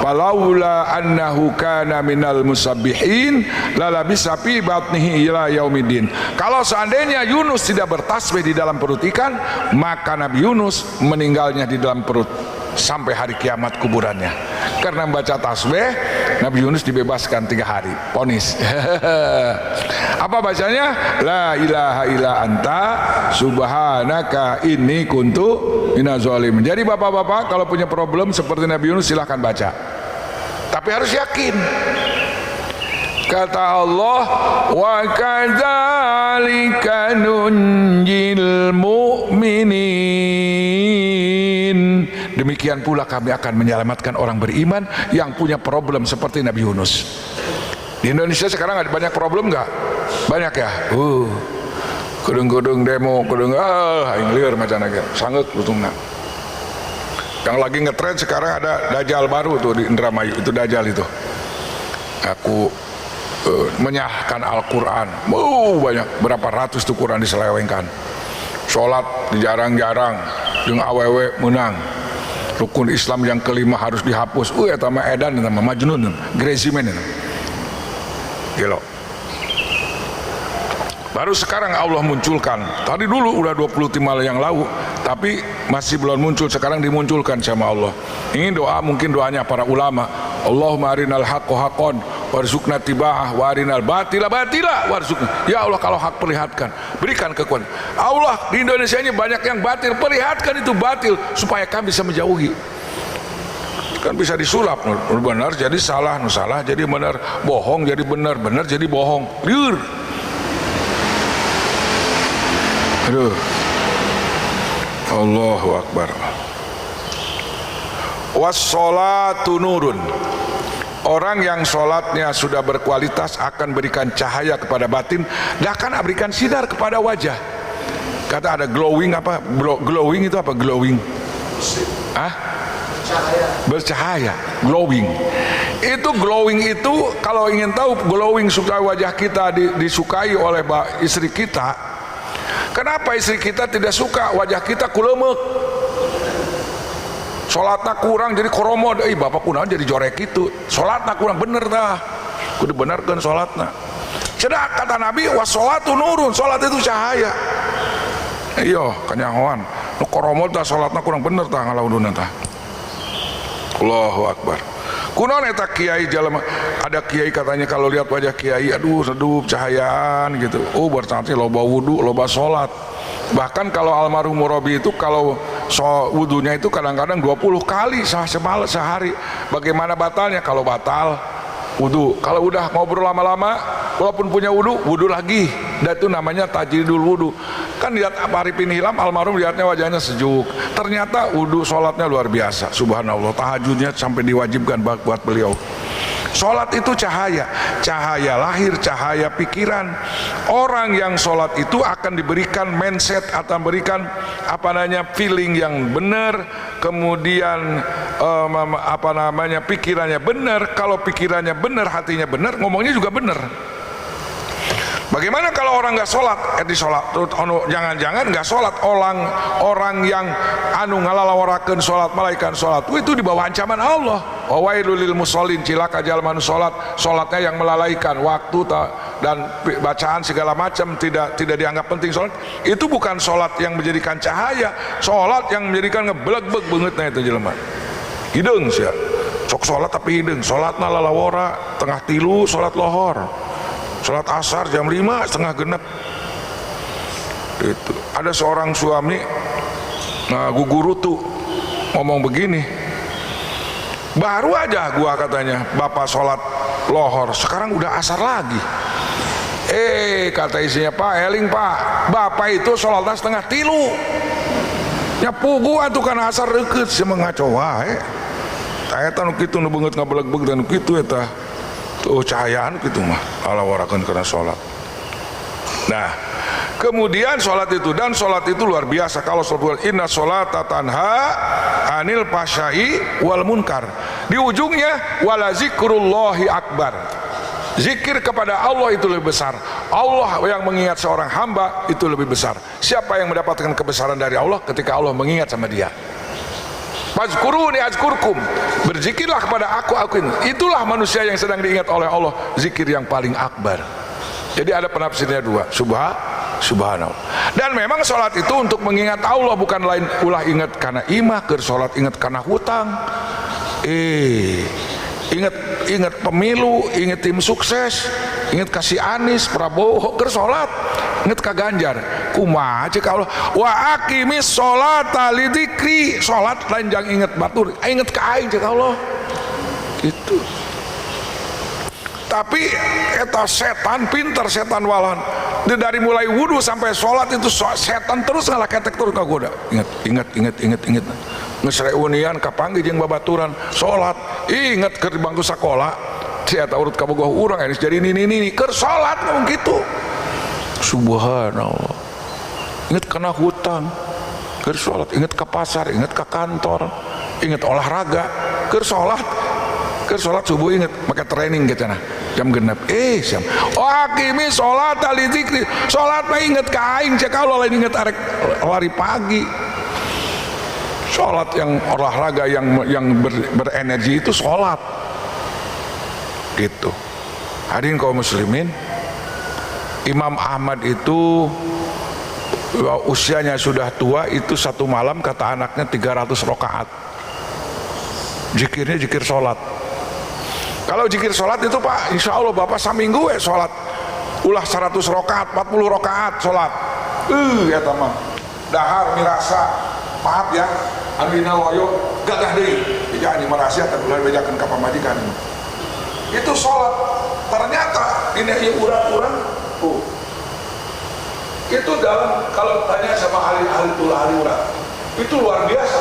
[SPEAKER 1] falaula annahu kana minal musabbihin lalabisa fi batnihi ila yaumiddin. Kalau seandainya Yunus tidak bertasbih di dalam perut ikan, maka Nabi Yunus meninggalnya di dalam perut sampai hari kiamat kuburannya. Karena membaca tasbih, Nabi Yunus dibebaskan 3 hari, ponis. Apa bacanya? La ilaha illa anta subhanaka inni kuntu minaz zalimin. Jadi bapak-bapak kalau punya problem seperti Nabi Yunus silahkan baca, tapi harus yakin. Kata Allah, wa kadzalika nunjil mu'minin. Demikian pula kami akan menyelamatkan orang beriman yang punya problem seperti Nabi Yunus. Di Indonesia sekarang ada banyak problem nggak? Banyak ya. Kudung-kudung demo, kudung aing lieur macam naga. Sangat lutungna. Yang lagi ngetrend sekarang ada Dajjal baru tuh di Indramayu, itu Dajjal itu. Aku menyahkan Al-Quran, banyak, berapa ratus tuh Quran diselewengkan. Sholat jarang-jarang, jeung awewe menang. Rukun Islam yang kelima harus dihapus. Eta mah edan, eta mah majnun, grezimen eta. Gelo. Baru sekarang Allah munculkan. Tadi dulu udah 25 yang lalu, tapi masih belum muncul. Sekarang dimunculkan sama Allah. Ini doa, mungkin doanya para ulama. Allahumma arinal haqqo haqqon warzuqna tiba'ah wa arinal batila batila warzuqna. Ya Allah, kalau hak perlihatkan, berikan kekuatan. Allah, di Indonesia ini banyak yang batil, perlihatkan itu batil supaya kami bisa menjauhi. Kan bisa disulap, benar jadi salah, salah jadi benar, bohong jadi benar, benar jadi bohong. Liur. Aduh. Allahu Akbar. Wassolatu nurun. Orang yang sholatnya sudah berkualitas akan berikan cahaya kepada batin, gak akan berikan sinar kepada wajah. Kata ada glowing, apa glowing itu apa glowing? Bercahaya, glowing. Itu glowing itu, kalau ingin tahu glowing supaya wajah kita disukai oleh istri kita, kenapa istri kita tidak suka wajah kita kulemek? Sholatnya kurang jadi koromod, bapak kunaon jadi jorek itu. Sholatnya kurang, bener dah, kudu benarkan sholatnya. Cedak kata Nabi, wassolatu nurun, sholat itu cahaya. Iyo kanyahoan, nu koromod dah sholatnya kurang bener tah ngalauduna tah. Allahu Akbar. Kunaon eta kiai jalema, ada kiai katanya kalau lihat wajah kiai, aduh redup cahayaan gitu. Oh berarti loba wudu, loba sholat. Bahkan kalau almarhum murabi itu kalau wudunya itu kadang-kadang 20 kali sehari. Bagaimana batalnya? Kalau batal wudu. Kalau udah ngobrol lama-lama, walaupun punya wudu lagi. Dan itu namanya tajdidul wudu. Kan lihat Arifin Hilam almarhum, lihatnya wajahnya sejuk. Ternyata wudu sholatnya luar biasa. Subhanallah, tahajudnya sampai diwajibkan buat beliau. Sholat itu cahaya, cahaya lahir, cahaya pikiran. Orang yang sholat itu akan diberikan mindset, atau berikan feeling yang benar, kemudian pikirannya benar. Kalau pikirannya benar, hatinya benar, ngomongnya juga benar. Bagaimana kalau orang nggak sholat? Jangan-jangan nggak sholat, orang yang ngalalawarakeun sholat, malaikat sholat, itu di bawah ancaman Allah. Wailul lil musallin, cilaka jalma nu sholat, sholatnya yang melalaikan waktu dan bacaan segala macam tidak dianggap penting. Sholat itu bukan sholat yang menjadikan cahaya, sholat yang menjadikan ngebleg-beg bangetnya itu jelema. Hideung sia, sok sholat tapi hideung, sholatna lalawara tengah tilu, sholat lohor. Sholat asar jam 5 setengah genep. Itu ada seorang suami guguru tuh ngomong begini, baru aja gua katanya bapak sholat lohor, sekarang udah asar lagi. Kata isinya, Pak eling Pak, bapak itu sholatnya setengah tilu, nyapugu atuh kana asar deket semengaco wae. Eta nu kitu nu beungeut ngabeleg-beleg dan kitu eta. Oh cahayaan gitu mah ala warakan karena sholat. Nah kemudian sholat itu, dan sholat itu luar biasa. Kalau sholat, inna sholata tanha anil fahsya'i wal munkar, di ujungnya wala zikrullahi akbar, zikir kepada Allah itu lebih besar. Allah yang mengingat seorang hamba itu lebih besar. Siapa yang mendapatkan kebesaran dari Allah? Ketika Allah mengingat sama dia. Fazkuruni azkurkum, berzikirlah kepada aku ini. Itulah manusia yang sedang diingat oleh Allah, zikir yang paling akbar. Jadi ada penafsirnya dua, subhanallah. Dan memang sholat itu untuk mengingat Allah, bukan lain ulah ingat karena imah, ke sholat ingat karena hutang. Ingat pemilu, ingat tim sukses, ingat kasih Anies, Prabowo, ke sholat ingat ka Ganjar. Kumaha cek Allah, wa aqimis sholata lidzikri, sholat lain jang ingat batur, ingat ka aing cek Allah gitu. Tapi eta setan pinter, setan walan, dari mulai wudu sampai sholat itu setan terus ngalaketek terus ngagoda. Ingat ngesreunian kapanggih jeung babaturan sholat, ingat ke bangku sekolah eta urut kabogoh urang enis jadi ini keur sholat ngomong gitu. Subhanallah, ingat kena hutang keur sholat, ingat ke pasar, ingat ke kantor, ingat olahraga keur sholat subuh, ingat pakai training gitu nah jam genep siam aqimi sholat li dzikri, sholat mah inget ka aing cek Allah, lain inget arek lari pagi. Sholat yang olahraga yang berenergi itu sholat gitu. Hadirin kaum muslimin, Imam Ahmad itu usianya sudah tua, itu satu malam kata anaknya 300 rakaat. Zikirnya zikir sholat. Kalau zikir sholat itu Pak, insya Allah Bapak saminggu sholat ulah 100 rakaat, 40 rakaat sholat. Ya teman, dahar mirasa, maaf ya, Andina loyo gagah deui. Jadi merasa tak boleh bejakan ke pamajikan. Itu sholat. Ternyata ini urang-urang itu dalam, kalau tanya sama ahli urang, itu luar biasa.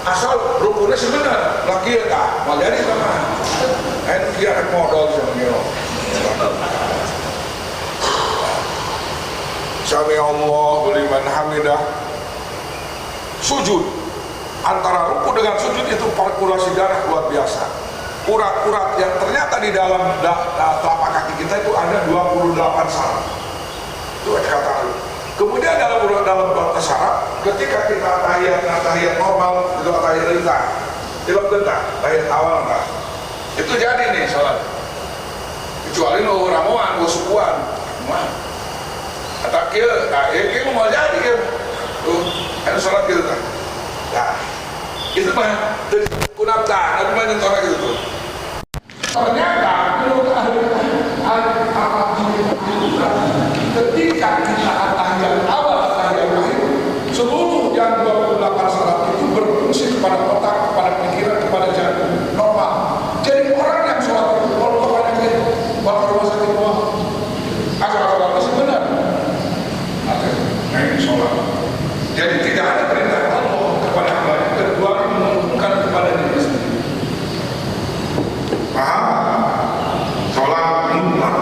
[SPEAKER 1] Asal rukunnya sebenarnya laki ya tak mau jadi sama kira modal sama ngiro. Sami Allah liman hamidah. Sujud, antara ruku dengan sujud itu parkulasi darah luar biasa. Urat-urat yang ternyata di dalam telapak kaki kita itu ada 28 saraf. Itu kata. Kemudian dalam batas saraf, ketika kita tahiyat normal, itu tahiyat lintah, dalam lintah, tahiyat awal lintah, itu jadi nih sholat. Kecuali mau ramuan, mau sukuan, mah. Atau kia mau jadi kia, ada sholat gitu kan. Nah, itu mah kunabta, tapi banyak orang gitu tuh. Ternyata ketika kita tahiyat awal, tahiyat akhir, seluruh yang 28 saraf itu berfungsi kepada otak, kepada pikiran, kepada jantung normal. Jadi orang yang sholat Paham? Sholat mutlak.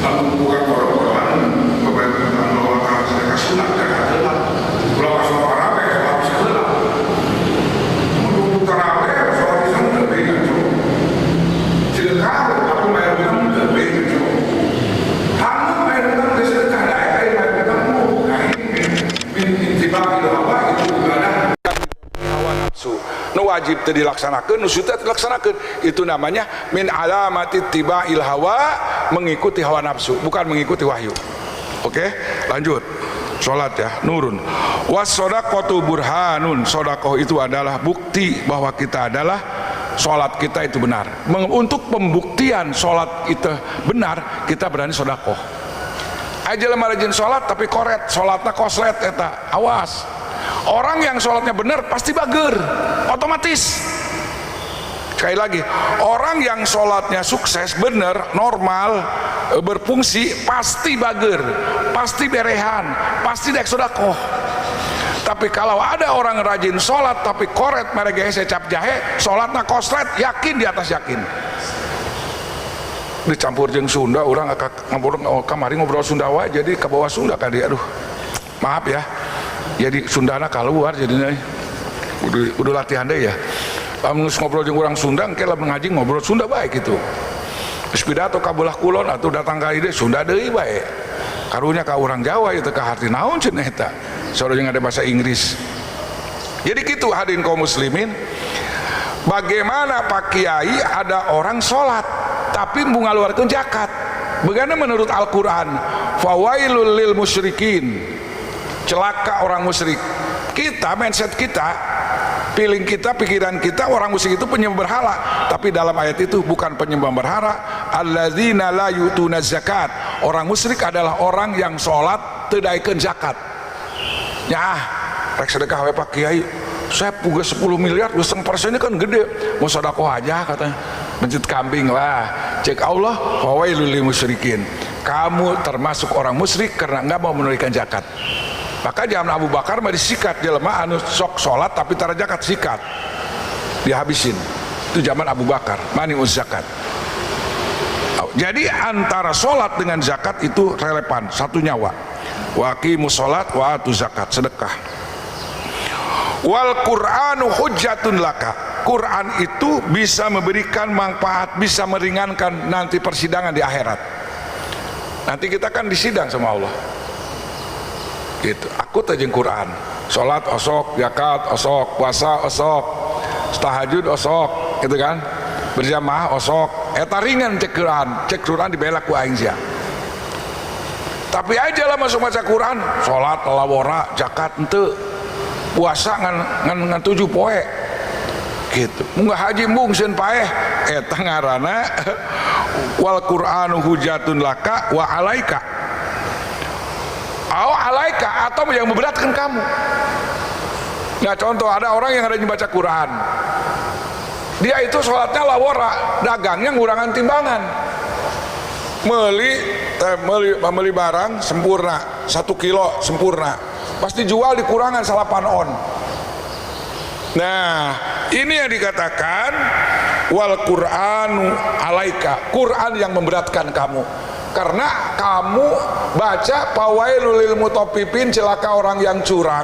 [SPEAKER 1] Lalu bukan orang-orang kebanyakan melakukan sedekah sunat dan adalah kalau sholat tarawih, sholat bisa gelap. Untuk tarawih, sholat bisa lebih kan cukup. Sedekah, aku bayar hutang lebih kan cukup. Kamu bayar hutang dari sedekah, bayar hutangmu. Nah ini intibak hawa itu ibadah hawa nafsu. Nu wajib teu dilaksanakeun, nu sunat dilaksanakeun. Itu namanya min alamati tibail hawa, mengikuti hawa nafsu, bukan mengikuti wahyu. Oke, lanjut. Salat ya, nurun. Was shadaqatu burhanun. Sedekah itu adalah bukti bahwa kita adalah salat kita itu benar. Untuk pembuktian salat itu benar, kita berani sedekah. Aja lemah rajin salat tapi koret, salatna koslet eta. Awas. Orang yang sholatnya benar pasti bager, otomatis. Sekali lagi, orang yang sholatnya sukses, benar, normal, berfungsi, pasti bager, pasti berehan, pasti dek sodakoh. Tapi kalau ada orang rajin sholat tapi koret mereka secap jahe, sholatnya koslet, yakin di atas yakin. Dicampur jeung Sunda, orang kamari ngobrol Sunda wae, jadi ke bawah Sunda kali. Aduh, maaf ya. Jadi Sundana keluar jadinya udah latihan deh ya. Ngobrol jeung urang Sunda engke lamun ngaji ngobrol Sunda baik gitu. Geus pidato ka belah kulon atuh datang ka ide Sunda deui bae. Karunya ka urang Jawa ieu teh ka harti naon cenah eta. Soalnya ada bahasa Inggris. Jadi gitu hadirin kaum muslimin. Bagaimana Pak Kiai ada orang sholat tapi mau ngaluarkeun zakat. Bagaimana menurut Al-Qur'an? Fawailul lil musyrikin. Celaka orang musyrik. Kita, mindset kita, feeling kita, pikiran kita, orang musyrik itu penyembah berhala. Tapi dalam ayat itu bukan penyembah berhala. Alladzina la yutuna zakat. Orang musyrik adalah orang yang sholat teu daekeun zakat. Ya, rek sedekah we Pak Kiai. Saya puga 10 miliar, 2% kan gede. Mau sedekah aja katanya. Mencit kambing lah. Cek Allah, fawailul lil musyrikin. Kamu termasuk orang musyrik karena enggak mau menunaikan zakat. Maka zaman Abu Bakar mah disikat jelema anu sok salat tapi tara zakat sikat. Dihabisin. Itu zaman Abu Bakar, mani'uz zakat. Jadi antara salat dengan zakat itu relevan, satu nyawa. Wa aqimus salat wa atuz zakat, sedekah. Wal Qur'anu hujjatun laka. Quran itu bisa memberikan manfaat, bisa meringankan nanti persidangan di akhirat. Nanti kita kan disidang sama Allah. Gitu. Aku tajeng Quran, sholat osok, zakat osok, puasa osok, tahajud osok, gitu kan, berjamaah osok. Eta ringan cek Quran dibela ku aing sia. Tapi aja lah masuk baca Quran, sholat lawora, zakat ente, puasa ngan 7 poe, gitu. Munggah haji mung sieun paeh, eta ngaranna wal Qur'anu hujatun laka wa alaika. Alaika, atau yang memberatkan kamu. Nah contoh, ada orang yang ada membaca Quran, dia itu sholatnya lawora, dagangnya ngurangan timbangan, meli barang sempurna 1 kilo sempurna, pas dijual dikurangan 8 on. Nah ini yang dikatakan wal Qur'anu alaika, Quran yang memberatkan kamu. Karena kamu baca fawailul lil mutaffifin, celaka orang yang curang.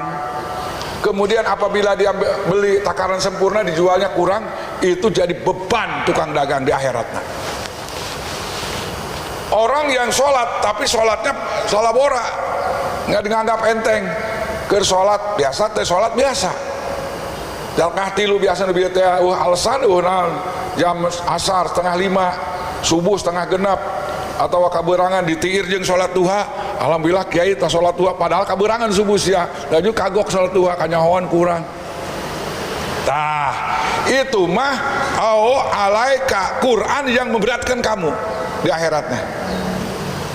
[SPEAKER 1] Kemudian apabila dia beli takaran sempurna dijualnya kurang, itu jadi beban tukang dagang di akhiratnya. Orang yang sholat tapi sholatnya salabora, nggak dianggap enteng. Keur sholat biasa teh sholat biasa. Jalkah tilu biasa nabi teh alasan jam asar 4:30, subuh 4:30. Atau kaberangan ditiir jeung sholat duha, alhamdulillah kiai tak sholat duha padahal kaberangan subuh sia, laju kagok sholat duha kanyahoan kurang. Tah itu mah alaika, Quran yang memberatkan kamu di akhiratnya.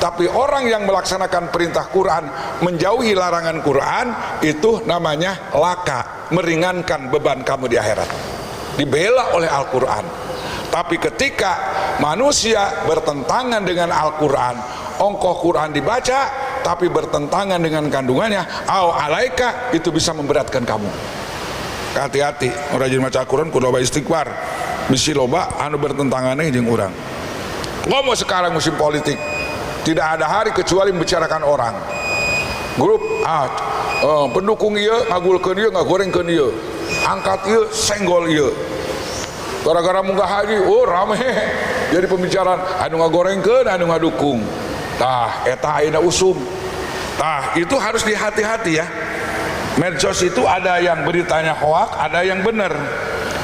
[SPEAKER 1] Tapi orang yang melaksanakan perintah Quran, menjauhi larangan Quran, itu namanya laka, meringankan beban kamu di akhirat, dibela oleh Al-Quran. Tapi ketika manusia bertentangan dengan Al-Quran, ongkoh Quran dibaca tapi bertentangan dengan kandungannya, alaika, itu bisa memberatkan kamu. Hati-hati, rajin baca Al-Quran, kudu istighfar. bisi loba anu bertentangan jeung urang. Ngomong sekarang musim politik, tidak ada hari kecuali membicarakan orang. Grup pendukung ieu ngagulkeun ieu ngagorengkeun ieu, angkat ieu senggol ieu. Gara-gara munggah haji, oh rame jadi pembicaraan anu ngagorengkeun anu ngadukung. Tah eta ayeuna usum. Tah itu harus dihati-hati ya. Medsos itu ada yang beritanya hoak, ada yang benar.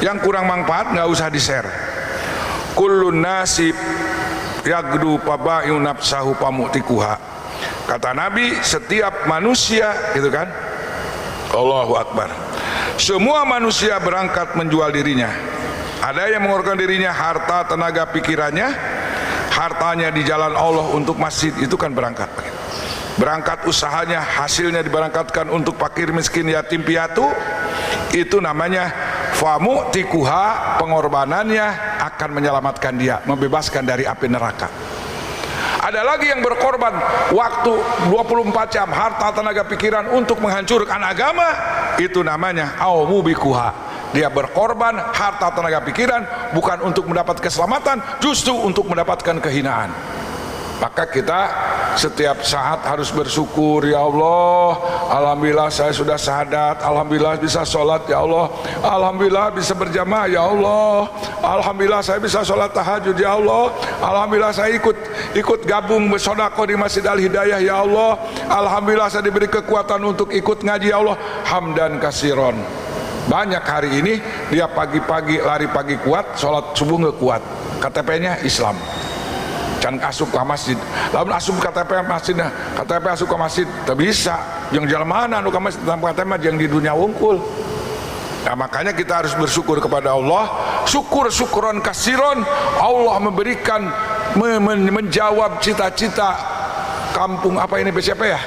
[SPEAKER 1] Yang kurang manfaat nggak usah di-share. Kullun nasib yagdu pabai'u nafsahu pamutikuha. Kata Nabi, setiap manusia gitu kan, Allahu Akbar, semua manusia berangkat menjual dirinya. Ada yang mengorbankan dirinya, harta, tenaga, pikirannya, hartanya di jalan Allah untuk masjid, itu kan berangkat. Berangkat usahanya, hasilnya diberangkatkan untuk fakir, miskin, yatim, piatu, itu namanya famutikuha, pengorbanannya akan menyelamatkan dia, membebaskan dari api neraka. Ada lagi yang berkorban waktu 24 jam, harta, tenaga, pikiran untuk menghancurkan agama, itu namanya aumubikuha. Dia berkorban harta, tenaga, pikiran bukan untuk mendapat keselamatan, justru untuk mendapatkan kehinaan. Maka kita setiap saat harus bersyukur, ya Allah, alhamdulillah saya sudah syahadat, alhamdulillah bisa sholat, ya Allah, alhamdulillah bisa berjamaah, ya Allah, alhamdulillah saya bisa sholat tahajud, ya Allah, alhamdulillah saya ikut gabung bersedekah di Masjid Al-Hidayah, ya Allah, alhamdulillah saya diberi kekuatan untuk ikut ngaji, ya Allah, hamdan kasiron. Banyak hari ini dia pagi-pagi lari pagi kuat, sholat subuh nggak kuat, KTP-nya Islam, can asup ke masjid, lalu asup KTP masjidnya, KTP asup ke masjid, tak bisa, yang jalan mana anu ke masjid tanpa KTP yang di dunia wungkul. Nah makanya kita harus bersyukur kepada Allah, syukur-syukuran kasiron, Allah memberikan, menjawab cita-cita kampung apa ini BCP ya?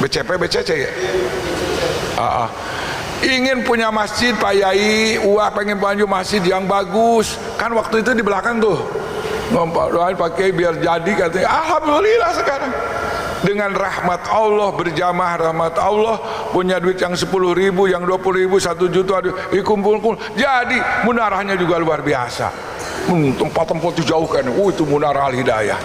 [SPEAKER 1] BCP, BCC ya? Ingin punya masjid Pak Yai, pengen bangun masjid yang bagus, kan waktu itu di belakang tuh doain pakai biar jadi, katanya alhamdulillah sekarang dengan rahmat Allah, berjamaah rahmat Allah, punya duit yang 10.000, yang 20.000, 1 juta dikumpul-kumpul, jadi munarahnya juga luar biasa. Tempat-tempat jauh kan, itu munarah Al-Hidayah,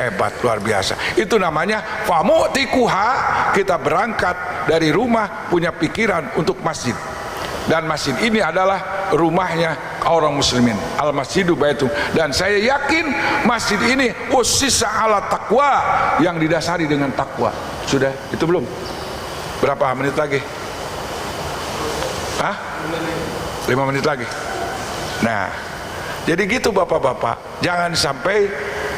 [SPEAKER 1] hebat, luar biasa. Itu namanya famutikuha, kita berangkat dari rumah punya pikiran untuk masjid, dan masjid ini adalah rumahnya orang muslimin, al masjidu baitum, dan saya yakin masjid ini usisa ala taqwa, yang didasari dengan takwa. Sudah itu belum? Berapa menit lagi? 5 menit lagi. Nah jadi gitu bapak-bapak, jangan sampai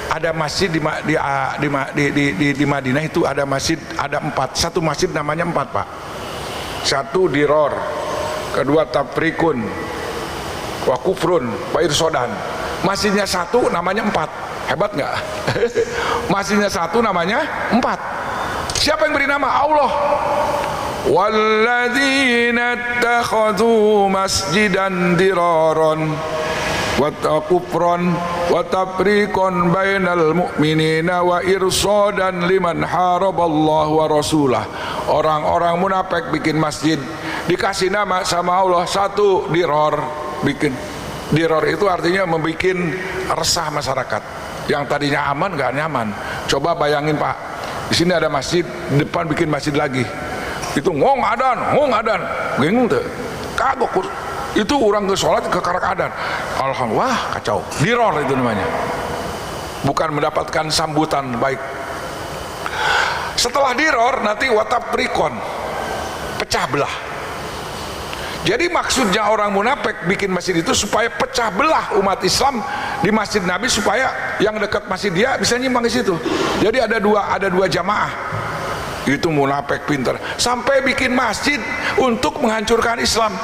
[SPEAKER 1] ada masjid di Madinah itu ada masjid, ada 4, satu masjid namanya 4 Pak. Satu Diror, kedua Tafrikun, wa Kufrun, wa Irsodan. Masjidnya satu namanya 4, hebat nggak? Masjidnya satu namanya 4. Siapa yang beri nama? Allah. Walladzina ittakhadhu masjidan diraron wa kufran wa tafriqan bainal mu'minina wa irsadan liman haraballahu wa rasulah. Orang-orang munafik bikin masjid, dikasih nama sama Allah, satu diror, bikin diror itu artinya membuat resah masyarakat yang tadinya aman gak nyaman. Coba bayangin Pak, di sini ada masjid, depan bikin masjid lagi, itu ngong adan, bingung tuh, kagok. Itu orang ke sholat ke karak adan, alhamdulillah kacau, diror itu namanya, bukan mendapatkan sambutan baik. Setelah diror nanti watap prikon, pecah belah. Jadi maksudnya orang munafik bikin masjid itu supaya pecah belah umat Islam di masjid Nabi, supaya yang dekat masjid dia bisa nyimbang di situ. Jadi ada dua jamaah. Itu munafik pinter, sampai bikin masjid untuk menghancurkan Islam.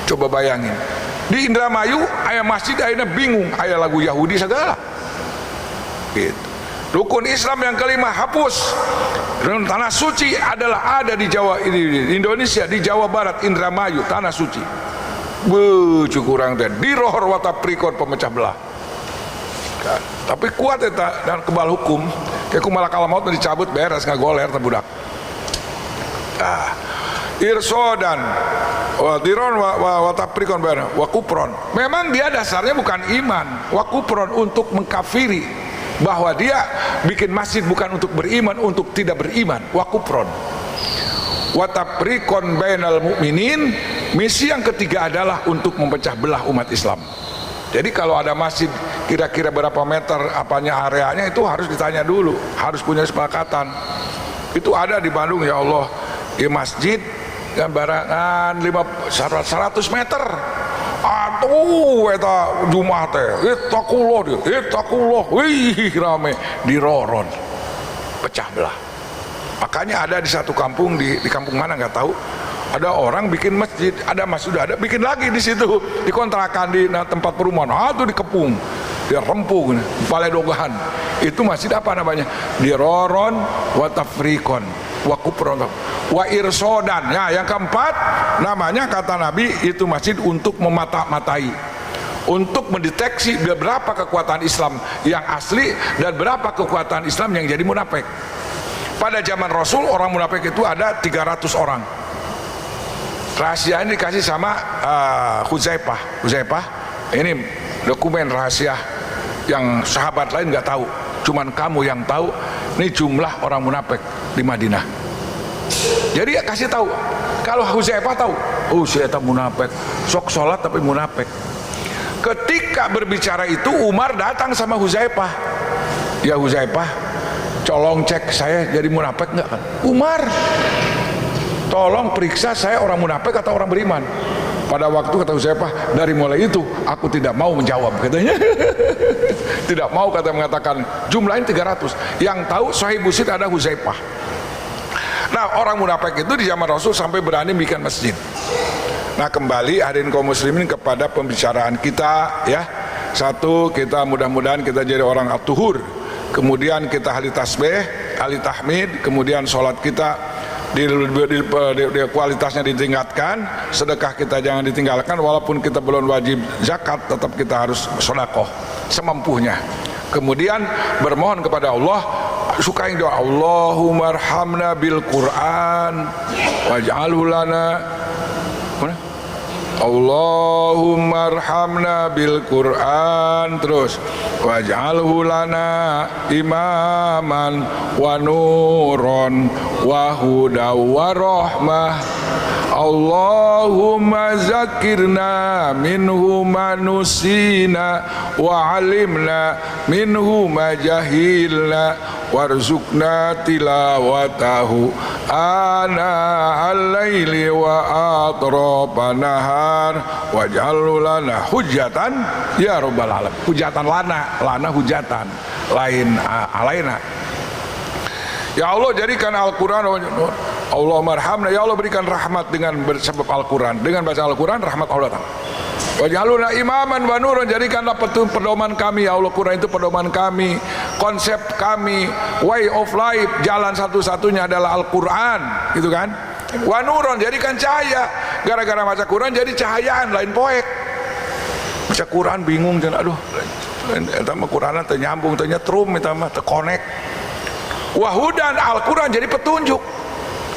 [SPEAKER 1] Coba bayangin, di Indramayu aya masjid, akhirnya bingung, aya lagu Yahudi segala gitu. Rukun Islam yang kelima hapus. Tanah suci adalah ada di Jawa, di Indonesia, di Jawa Barat, Indramayu, tanah suci. Kurang teh dirohor wataprikon, pemecah belah. Tapi kuat eta dan kebal hukum, kayak kumaha kalau mau dicabut beres ngagoler teh budak. irsodan wa diron wa taprikon wa kupron. Memang dia dasarnya bukan iman, wa kupron untuk mengkafiri, bahwa dia bikin masjid bukan untuk beriman, untuk tidak beriman, wa kupron. Wa taprikon bainal mu'minin, misi yang ketiga adalah untuk memecah belah umat Islam. Jadi kalau ada masjid kira-kira berapa meter apanya areanya itu harus ditanya dulu, harus punya kesepakatan. Itu ada di Bandung, ya Allah, di masjid kan barangan 100 meter. Atuh eta Jumat teh, itakullah, wih rame di Roron, pecah belah. Makanya ada di satu kampung, di kampung mana nggak tahu, ada orang bikin masjid, ada masjid, ada bikin lagi di situ, dikontrakan di tempat perumahan, itu dikepung, dia rempung, Paledogahan. Itu masjid apa namanya? Di Roron, wa tafrikon, wa kupron, wa irsodan. Ya, yang keempat namanya kata Nabi itu masjid untuk memata-matai, untuk mendeteksi berapa kekuatan Islam yang asli dan berapa kekuatan Islam yang jadi munafik. Pada zaman Rasul orang munafik itu ada 300 orang. Rahasia ini dikasih sama Hudzaifah. Ini dokumen rahasia yang sahabat lain nggak tahu, cuman kamu yang tahu. Ini jumlah orang munafik di Madinah. Jadi ya kasih tahu. Kalau Hudzaifah tahu, oh si eta munafik, sok sholat tapi munafik. Ketika berbicara itu Umar datang sama Hudzaifah. Ya Hudzaifah, colong cek saya jadi munafik nggak kan? Umar, tolong periksa saya orang munafik atau orang beriman. Pada waktu kata Hudzaifah, dari mulai itu aku tidak mau menjawab, katanya. Tidak mau kata mengatakan jumlahnya 300. Yang tahu Sahih Bukhari ada Hudzaifah. Nah, orang munafik itu di zaman Rasul sampai berani bikin masjid. Nah, kembali hadirin kaum muslimin kepada pembicaraan kita, ya. Satu, kita mudah-mudahan kita jadi orang at-tuhur. Kemudian kita ahli tasbih, ahli tahmid, kemudian sholat kita kualitasnya ditingkatkan, sedekah kita jangan ditinggalkan, walaupun kita belum wajib zakat tetap kita harus sedekah semampunya. Kemudian bermohon kepada Allah, sukain doa Allahumma arhamna bil Quran waj'alhu lana, Allahumma arhamna bil Quran, terus waj'alhu lana imaman wa nuron wa huda wa rahmah, Allahumma zakirna minhu ma nusina wa alimna minhu ma jahilna warzuqna tilawatahu ana al-laili wa atrapan nahar waj'alhu lana hujatan ya rabbal alamin. Hujatan lana hujatan, lain alaina. Ya Allah, jadikan Al-Quran, Allah marhamna, ya Allah berikan rahmat dengan bersebab Al-Quran, dengan baca Al-Quran rahmat Allah datang. Waj'aluna imaman wa nuran, jadikanlah pedoman kami, ya Allah. Quran itu pedoman kami, konsep kami, way of life, jalan satu-satunya adalah Al-Quran, gitu kan. Wa nuran, jadikan cahaya, gara-gara baca Quran jadi cahayaan, lain poek. Baca Quran bingung, aduh, eta mah Quranan teu nyambung, teu nyetrum, eta mah teu connect. Wahudan, Al-Quran jadi petunjuk.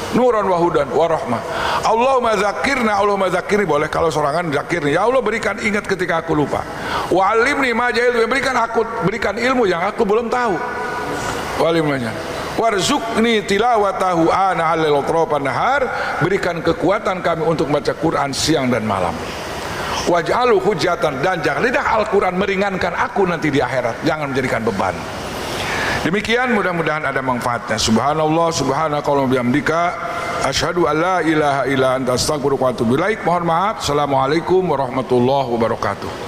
[SPEAKER 1] Nuran wahudan warahmah. Allahumma zakirna, Allahumma zakirni, boleh kalau sorangan zakirni. Ya Allah berikan ingat ketika aku lupa. Wa alimni ma jahiltu, berikan ilmu yang aku belum tahu. Wa alimnya. Warzuqni tilawatahu ana alal atrafan nahar, berikan kekuatan kami untuk baca Quran siang dan malam. Waj'alu hujatan, dan janganlah Al-Quran meringankan aku nanti di akhirat, jangan menjadikan beban. Demikian, mudah-mudahan ada manfaatnya. Subhanallah, subhanakallahumma bihamdika, asyhadu an la ilaha illa anta astaghfiruka wa atubu ilaik. Mohon maaf. Assalamualaikum warahmatullahi wabarakatuh.